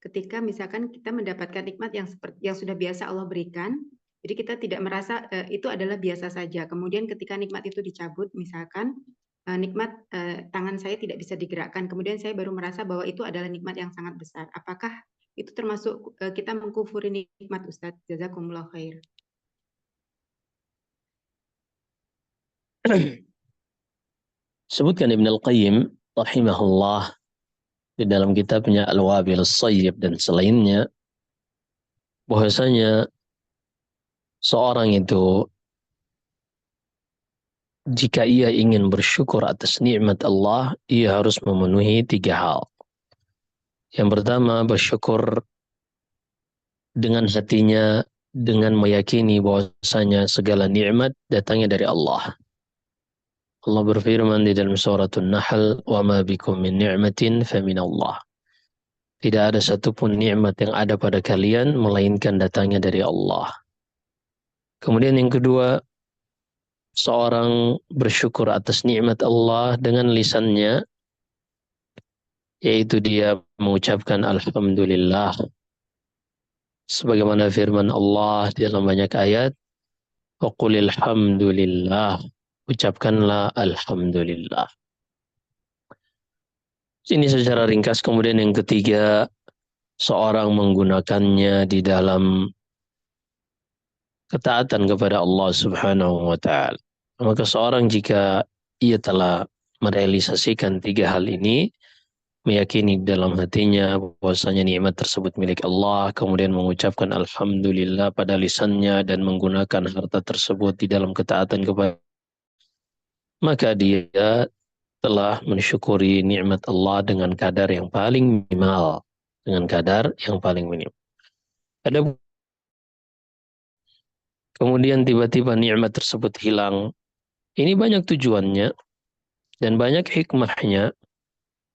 ketika misalkan kita mendapatkan nikmat yang sudah biasa Allah berikan, jadi kita tidak merasa itu adalah biasa saja. Kemudian ketika nikmat itu dicabut, misalkan nikmat tangan saya tidak bisa digerakkan, kemudian saya baru merasa bahwa itu adalah nikmat yang sangat besar. Apakah itu termasuk kita mengkufuri nikmat, Ustadz? Jazakumullah khair. Sebutkan Ibn Al-Qayyim rahimahullah di dalam kitabnya Al-Wabil As-Sayyib dan selainnya, bahwasanya seorang itu jika ia ingin bersyukur atas nikmat Allah, ia harus memenuhi 3 hal. Yang pertama, bersyukur dengan hatinya, dengan meyakini bahwasanya segala nikmat datangnya dari Allah. Allah berfirman di dalam surat An-Nahl, "Wa ma bikum min ni'matin famin Allah." Tidak ada satupun nikmat yang ada pada kalian melainkan datangnya dari Allah. Kemudian yang kedua, seorang bersyukur atas nikmat Allah dengan lisannya, yaitu dia mengucapkan alhamdulillah. Sebagaimana firman Allah di dalam banyak ayat, wa qulil hamdulillah, ucapkanlah alhamdulillah. Ini secara ringkas. Kemudian yang ketiga, seorang menggunakannya di dalam ketaatan kepada Allah Subhanahu wa taala. Maka seorang jika ia telah merealisasikan tiga hal ini, meyakini dalam hatinya bahwasanya nikmat tersebut milik Allah, kemudian mengucapkan alhamdulillah pada lisannya dan menggunakan harta tersebut di dalam ketaatan kepada, maka dia telah mensyukuri nikmat Allah dengan kadar yang paling minimal, dengan kadar yang paling minim. Ada kemudian tiba-tiba nikmat tersebut hilang. Ini banyak tujuannya dan banyak hikmahnya.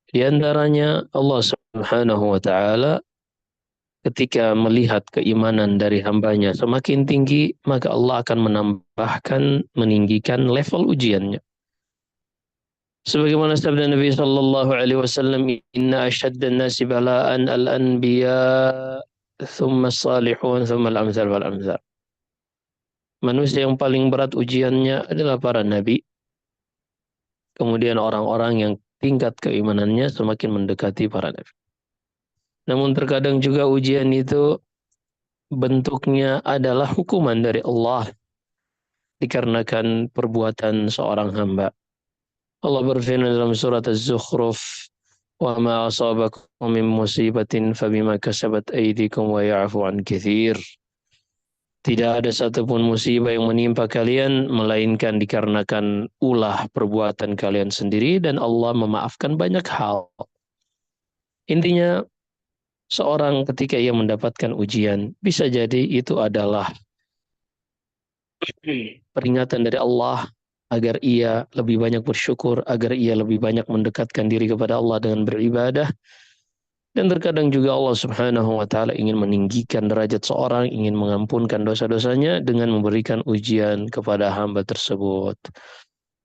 Di antaranya Allah Subhanahu wa taala ketika melihat keimanan dari hambanya semakin tinggi, maka Allah akan menambahkan, meninggikan level ujiannya. Sebagaimana sabda Nabi sallallahu alaihi wasallam, "Inna asyaddan nasi bala'an al-anbiya, thumma as-salihun, thumma al-amthal wal amthal." Manusia yang paling berat ujiannya adalah para nabi, kemudian orang-orang yang tingkat keimanannya semakin mendekati para nabi. Namun terkadang juga ujian itu bentuknya adalah hukuman dari Allah dikarenakan perbuatan seorang hamba. Allah berfirman dalam surat Az-Zukhruf, "Wa ma asabakum min musibatin fabima kasabat aydikum wa ya'fu an katsir." Tidak ada satupun musibah yang menimpa kalian melainkan dikarenakan ulah perbuatan kalian sendiri, dan Allah memaafkan banyak hal. Intinya, seorang ketika ia mendapatkan ujian, bisa jadi itu adalah peringatan dari Allah agar ia lebih banyak bersyukur, agar ia lebih banyak mendekatkan diri kepada Allah dengan beribadah. Dan terkadang juga Allah Subhanahu wa taala ingin meninggikan derajat seorang, ingin mengampunkan dosa-dosanya dengan memberikan ujian kepada hamba tersebut.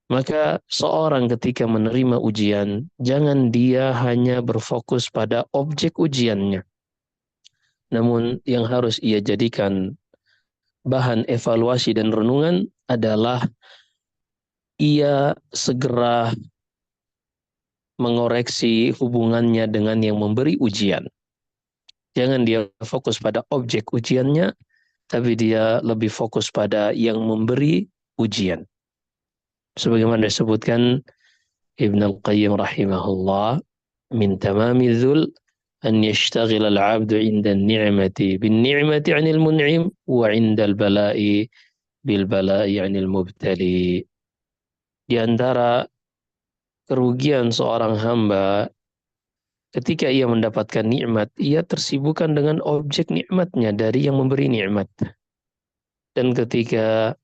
Maka seorang ketika menerima ujian, jangan dia hanya berfokus pada objek ujiannya. Namun yang harus ia jadikan bahan evaluasi dan renungan adalah ia segera mengoreksi hubungannya dengan yang memberi ujian. Jangan dia fokus pada objek ujiannya, tapi dia lebih fokus pada yang memberi ujian. Sebagaimana disebutkan Ibn Al-Qayyim rahimahullah, min tamami dzul an yashtaghil al-'abdu 'inda an-ni'mati bin-ni'mati 'anil mun'im wa 'inda al-bala'i bil-bala'i 'anil mubtali. Di antara kerugian seorang hamba ketika ia mendapatkan nikmat, ia tersibukkan dengan objek nikmatnya dari yang memberi nikmat. Dan ketika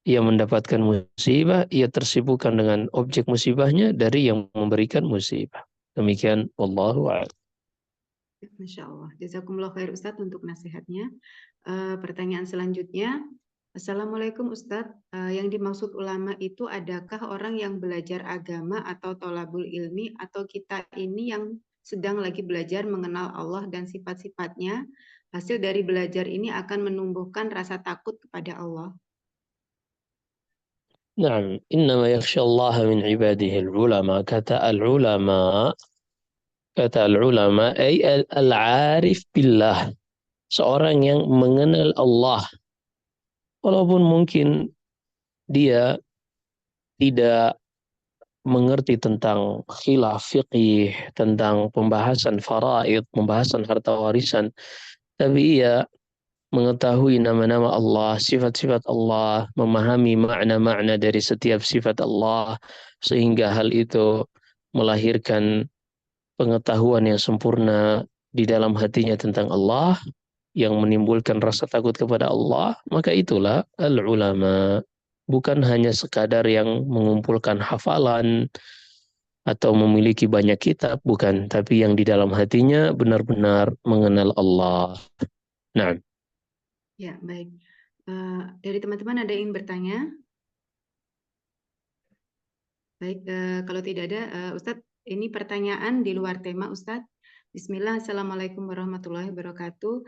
ia mendapatkan musibah, ia tersibukkan dengan objek musibahnya dari yang memberikan musibah. Demikian, wallahu a'lam. Masya Allah. Jazakumullah khair Ustadz untuk nasihatnya. Pertanyaan selanjutnya, Assalamualaikum Ustadz. Yang dimaksud ulama itu adakah orang yang belajar agama atau tolabul ilmi, atau kita ini yang sedang lagi belajar mengenal Allah dan sifat-sifatnya? Hasil dari belajar ini akan menumbuhkan rasa takut kepada Allah. Naam, innama yakhshallaha min ibadihi al-ulama. Kata al-ulama ay al-arif billah. Seorang yang mengenal Allah. Walaupun mungkin dia tidak mengerti tentang khilaf fiqih, tentang pembahasan faraid, pembahasan harta warisan, tapi ia mengetahui nama-nama Allah, sifat-sifat Allah, memahami makna-makna dari setiap sifat Allah, sehingga hal itu melahirkan pengetahuan yang sempurna di dalam hatinya tentang Allah, yang menimbulkan rasa takut kepada Allah, maka itulah al-ulama. Bukan hanya sekadar yang mengumpulkan hafalan atau memiliki banyak kitab, bukan, tapi yang di dalam hatinya benar-benar mengenal Allah. Nah, Ya, baik. Dari teman-teman ada yang bertanya? Baik, kalau tidak ada, Ustadz, ini pertanyaan di luar tema, Ustadz. Bismillah, Assalamualaikum warahmatullahi wabarakatuh.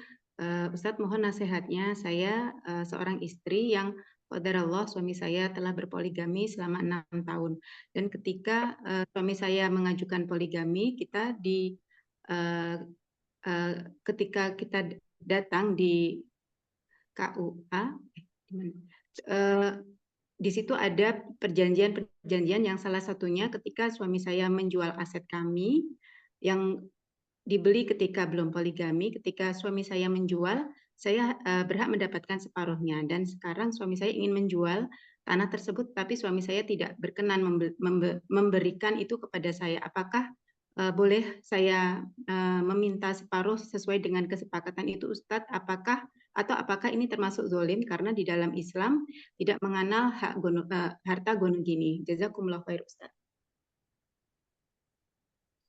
Ustadz, mohon nasihatnya. Saya seorang istri yang qadarullah suami saya telah berpoligami selama 6 tahun. Dan ketika suami saya mengajukan poligami, ketika kita datang di KUA, di situ ada perjanjian yang salah satunya ketika suami saya menjual aset kami yang dibeli ketika belum poligami. Ketika suami saya menjual, saya berhak mendapatkan separuhnya. Dan sekarang suami saya ingin menjual tanah tersebut, tapi suami saya tidak berkenan memberikan itu kepada saya. Apakah boleh saya meminta separuh sesuai dengan kesepakatan itu, Ustadz? Apakah ini termasuk zolim karena di dalam Islam tidak mengenal harta gonogini? Jazakumullah khair, Ustadz.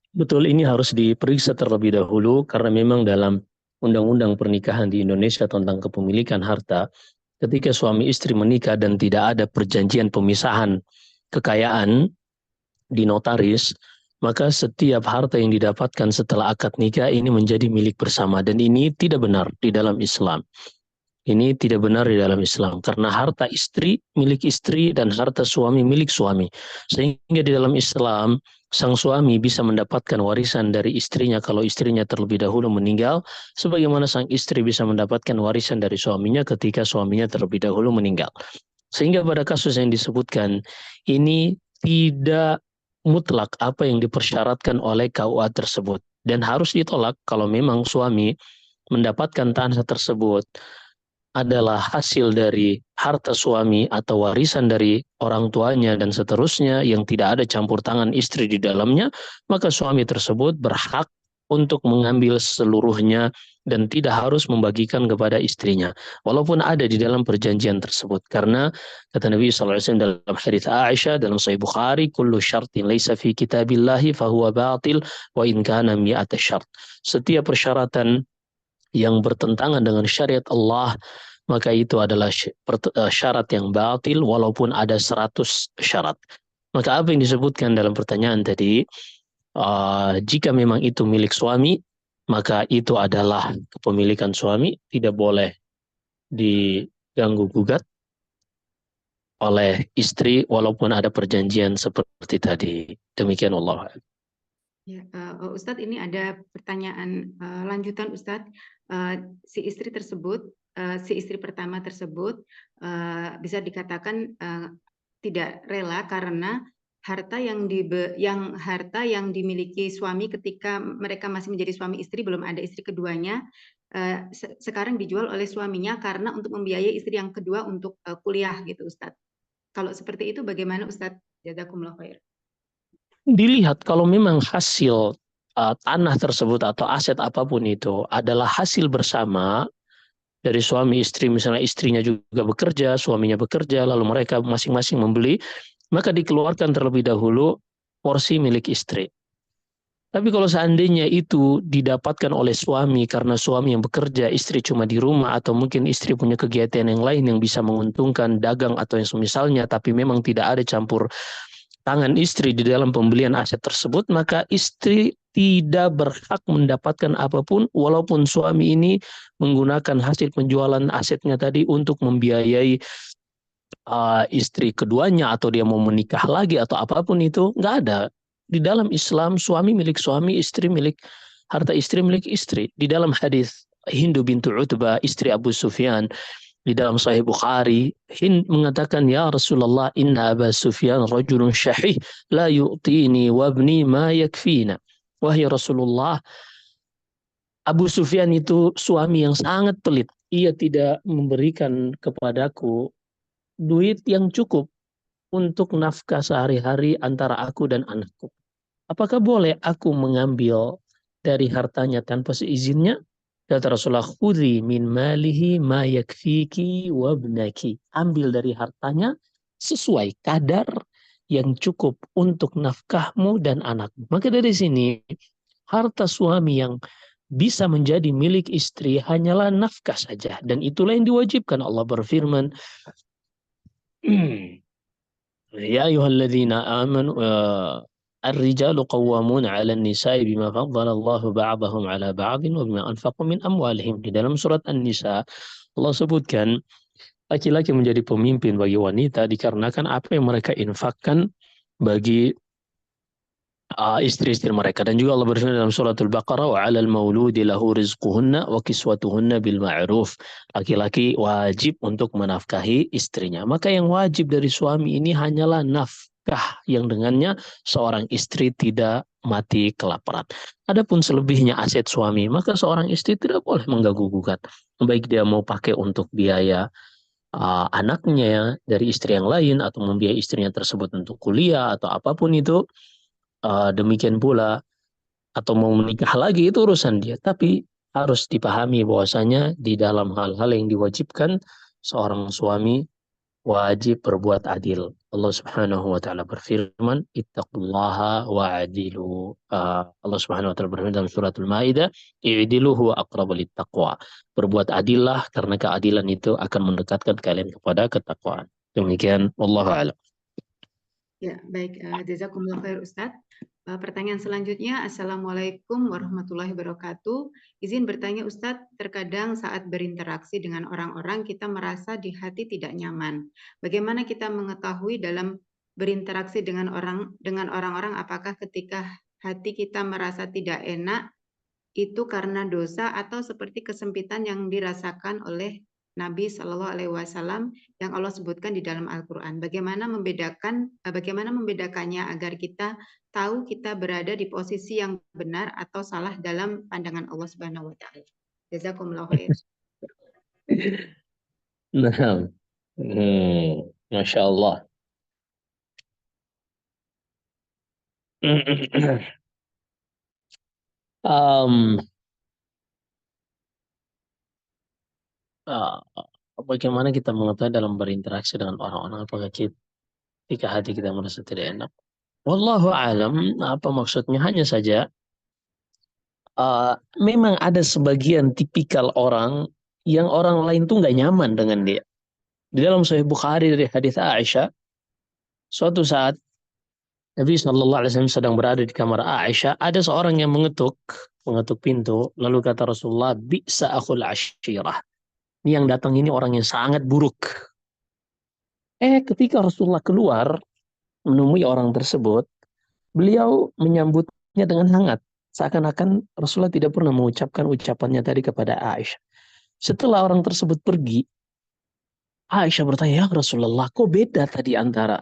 Betul, ini harus diperiksa terlebih dahulu karena memang dalam undang-undang pernikahan di Indonesia tentang kepemilikan harta, ketika suami istri menikah dan tidak ada perjanjian pemisahan kekayaan di notaris, maka setiap harta yang didapatkan setelah akad nikah ini menjadi milik bersama, dan ini tidak benar di dalam Islam. Ini tidak benar di dalam Islam karena harta istri milik istri dan harta suami milik suami. Sehingga di dalam Islam sang suami bisa mendapatkan warisan dari istrinya kalau istrinya terlebih dahulu meninggal, sebagaimana sang istri bisa mendapatkan warisan dari suaminya ketika suaminya terlebih dahulu meninggal. Sehingga pada kasus yang disebutkan ini tidak mutlak apa yang dipersyaratkan oleh KUA tersebut, dan harus ditolak kalau memang suami mendapatkan tanah tersebut adalah hasil dari harta suami atau warisan dari orang tuanya dan seterusnya yang tidak ada campur tangan istri di dalamnya, maka suami tersebut berhak untuk mengambil seluruhnya dan tidak harus membagikan kepada istrinya walaupun ada di dalam perjanjian tersebut. Karena kata Nabi SAW dalam hadits Aisyah dalam Sahih Bukhari, kullu syartin laysa fi kitabillahi fahuwa batil wa in kana mi'ata syart. Setiap persyaratan yang bertentangan dengan syariat Allah, maka itu adalah syarat yang batil walaupun ada 100 syarat. Maka apa yang disebutkan dalam pertanyaan tadi, jika memang itu milik suami, maka itu adalah kepemilikan suami, tidak boleh diganggu gugat oleh istri walaupun ada perjanjian seperti tadi. Demikian Allah. Ya, Ustadz, ini ada pertanyaan lanjutan, Ustadz. Si istri pertama tersebut bisa dikatakan tidak rela karena harta yang dimiliki suami ketika mereka masih menjadi suami istri, belum ada istri keduanya, sekarang dijual oleh suaminya karena untuk membiayai istri yang kedua untuk kuliah gitu, Ustadz. Kalau seperti itu bagaimana, Ustadz? Jazakumullah khair. Dilihat kalau memang hasil tanah tersebut atau aset apapun itu adalah hasil bersama dari suami istri, misalnya istrinya juga bekerja, suaminya bekerja, lalu mereka masing-masing membeli, maka dikeluarkan terlebih dahulu porsi milik istri. Tapi kalau seandainya itu didapatkan oleh suami karena suami yang bekerja, istri cuma di rumah, atau mungkin istri punya kegiatan yang lain yang bisa menguntungkan, dagang atau yang semisalnya, tapi memang tidak ada campur tangan istri di dalam pembelian aset tersebut, maka istri tidak berhak mendapatkan apapun walaupun suami ini menggunakan hasil penjualan asetnya tadi untuk membiayai istri keduanya, atau dia mau menikah lagi atau apapun itu. Nggak ada. Di dalam Islam suami milik suami, harta istri milik istri. Di dalam hadis Hindu bintu Utbah, istri Abu Sufyan, di dalam Sahih Bukhari, Hind mengatakan, ya Rasulullah, inna Abu Sufyan rajulun syahih la yu'tini wabni ma yakfina. Wahai Rasulullah, Abu Sufyan itu suami yang sangat pelit. Ia tidak memberikan kepadaku duit yang cukup untuk nafkah sehari-hari antara aku dan anakku. Apakah boleh aku mengambil dari hartanya tanpa seizinnya? Kata Rasulullah, khudhi min malihi ma yakfiki wabnaki. Ambil dari hartanya sesuai kadar yang cukup untuk nafkahmu dan anakmu. Maka dari sini, harta suami yang bisa menjadi milik istri hanyalah nafkah saja. Dan itulah yang diwajibkan. Allah berfirman, ya ayyuhalladzina amanu الرجال قوامون على النساء بما فضل الله بعضهم على بعض وبما أنفقوا من أموالهم. Di dalam surat An-Nisa Allah sebutkan laki-laki menjadi pemimpin bagi wanita dikarenakan apa yang mereka infakkan bagi istri-istri mereka. Dan juga Allah berfirman dalam surat Al-Baqarah, wa 'alal mauludi lahu rizquhunna wa kiswatuhunna bil ma'ruf. Laki-laki wajib untuk menafkahi istrinya. Maka yang wajib dari suami ini hanyalah nafkah yang dengannya seorang istri tidak mati kelaparan. Adapun selebihnya aset suami, maka seorang istri tidak boleh mengganggu-gugat. Baik dia mau pakai untuk biaya anaknya dari istri yang lain atau membiayai istrinya tersebut untuk kuliah atau apapun itu. Demikian pula atau mau menikah lagi itu urusan dia, tapi harus dipahami bahwasanya di dalam hal-hal yang diwajibkan seorang suami wajib berbuat adil. Allah Subhanahu wa taala berfirman, "Ittaqullaha wa'dilu." Allah Subhanahu wa taala berfirman dalam suratul Maidah, "I'dilu huwa aqrabu littaqwa." Berbuat adillah karena keadilan itu akan mendekatkan kalian kepada ketakwaan. Demikian, wallahu a'lam. Ya, baik. Jazakumullah khair Ustadz. Pertanyaan selanjutnya, Assalamualaikum warahmatullahi wabarakatuh. Izin bertanya Ustadz, terkadang saat berinteraksi dengan orang-orang kita merasa di hati tidak nyaman. Bagaimana kita mengetahui dalam berinteraksi dengan orang-orang apakah ketika hati kita merasa tidak enak itu karena dosa atau seperti kesempitan yang dirasakan oleh Nabi Shallallahu Alaihi Wasallam yang Allah sebutkan di dalam Al-Quran. Bagaimana membedakannya agar kita tahu kita berada di posisi yang benar atau salah dalam pandangan Allah Subhanahu Wa Taala. Jazakumullah khair. Nah, Masya Allah. Um, uh, Bagaimana kita mengetahui dalam berinteraksi dengan orang-orang apakah ketika hati kita merasa tidak enak? Wallahu alam, apa maksudnya? Hanya saja memang ada sebagian tipikal orang yang orang lain tuh nggak nyaman dengan dia. Di dalam Sahih Bukhari dari hadis Aisyah, suatu saat Nabi Shallallahu Alaihi Wasallam sedang berada di kamar Aisyah, ada seorang yang mengetuk pintu, lalu kata Rasulullah, "Bi'sa akhul ashirah." Ini yang datang ini orang yang sangat buruk. Ketika Rasulullah keluar menemui orang tersebut, beliau menyambutnya dengan hangat. Seakan-akan Rasulullah tidak pernah mengucapkan ucapannya tadi kepada Aisyah. Setelah orang tersebut pergi, Aisyah bertanya, "Ya Rasulullah, kok beda tadi antara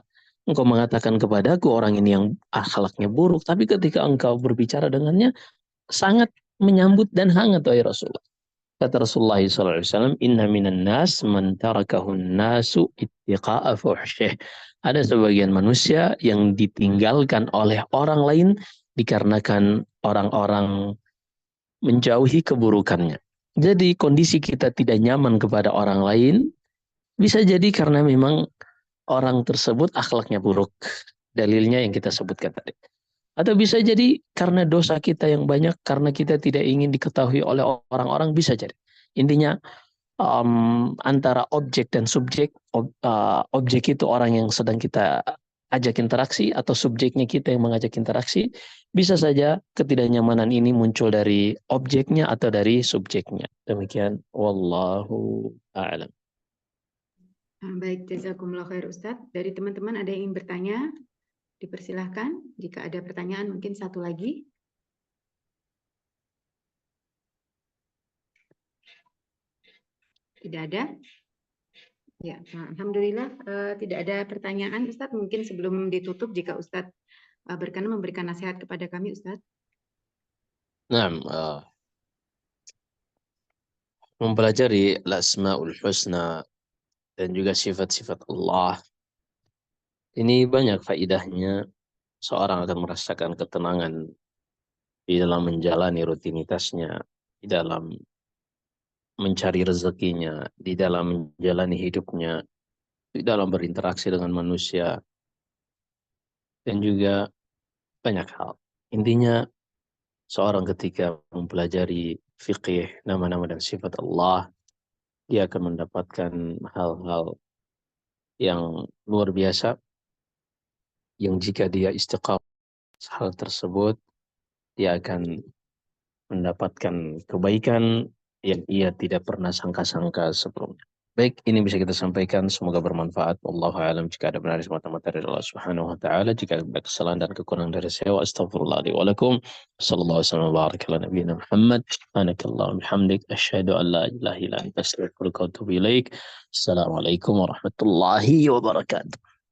engkau mengatakan kepadaku orang ini yang akhlaknya buruk, tapi ketika engkau berbicara dengannya sangat menyambut dan hangat, wahai Rasulullah." Kata Rasulullah SAW, "Inna minan nas man tarakahun nasu ittiqa'a fuhsyih." Ada sebagian manusia yang ditinggalkan oleh orang lain dikarenakan orang-orang menjauhi keburukannya. Jadi kondisi kita tidak nyaman kepada orang lain bisa jadi karena memang orang tersebut akhlaknya buruk. Dalilnya yang kita sebutkan tadi. Atau bisa jadi karena dosa kita yang banyak, karena kita tidak ingin diketahui oleh orang-orang, bisa jadi. Intinya antara objek dan subjek, objek itu orang yang sedang kita ajak interaksi, atau subjeknya kita yang mengajak interaksi, bisa saja ketidaknyamanan ini muncul dari objeknya atau dari subjeknya. Demikian, wallahu a'lam. Baik, jazakumullah khair Ustadz. Dari teman-teman ada yang ingin bertanya? Dipersilahkan. Jika ada pertanyaan mungkin satu lagi. Tidak ada? Ya, alhamdulillah tidak ada pertanyaan Ustadz. Mungkin sebelum ditutup jika Ustadz berkenan memberikan nasihat kepada kami Ustadz. Nah, mempelajari al-asmaul husna dan juga sifat-sifat Allah ini banyak faidahnya. Seorang akan merasakan ketenangan di dalam menjalani rutinitasnya, di dalam mencari rezekinya, di dalam menjalani hidupnya, di dalam berinteraksi dengan manusia, dan juga banyak hal. Intinya, seorang ketika mempelajari fikih, nama-nama dan sifat Allah, dia akan mendapatkan hal-hal yang luar biasa, yang jika dia istiqamah hal tersebut, dia akan mendapatkan kebaikan yang ia tidak pernah sangka-sangka sebelumnya. Baik, ini bisa kita sampaikan. Semoga bermanfaat. Wallahu a'lam. Jika ada benar semata-mata dari Allah Subhanahu wa taala, jika ada kesalahan dan kekurangan dari saya, wa astaghfirullah li wa lakum. Sallallahu alaihi wasallam wa baraka ala nabiyyina Muhammad. Subhanakallahumma bihamdik asyhadu an la ilaha illa anta astaghfiruka wa atubu ilaik. Assalamualaikum warahmatullahi wabarakatuh.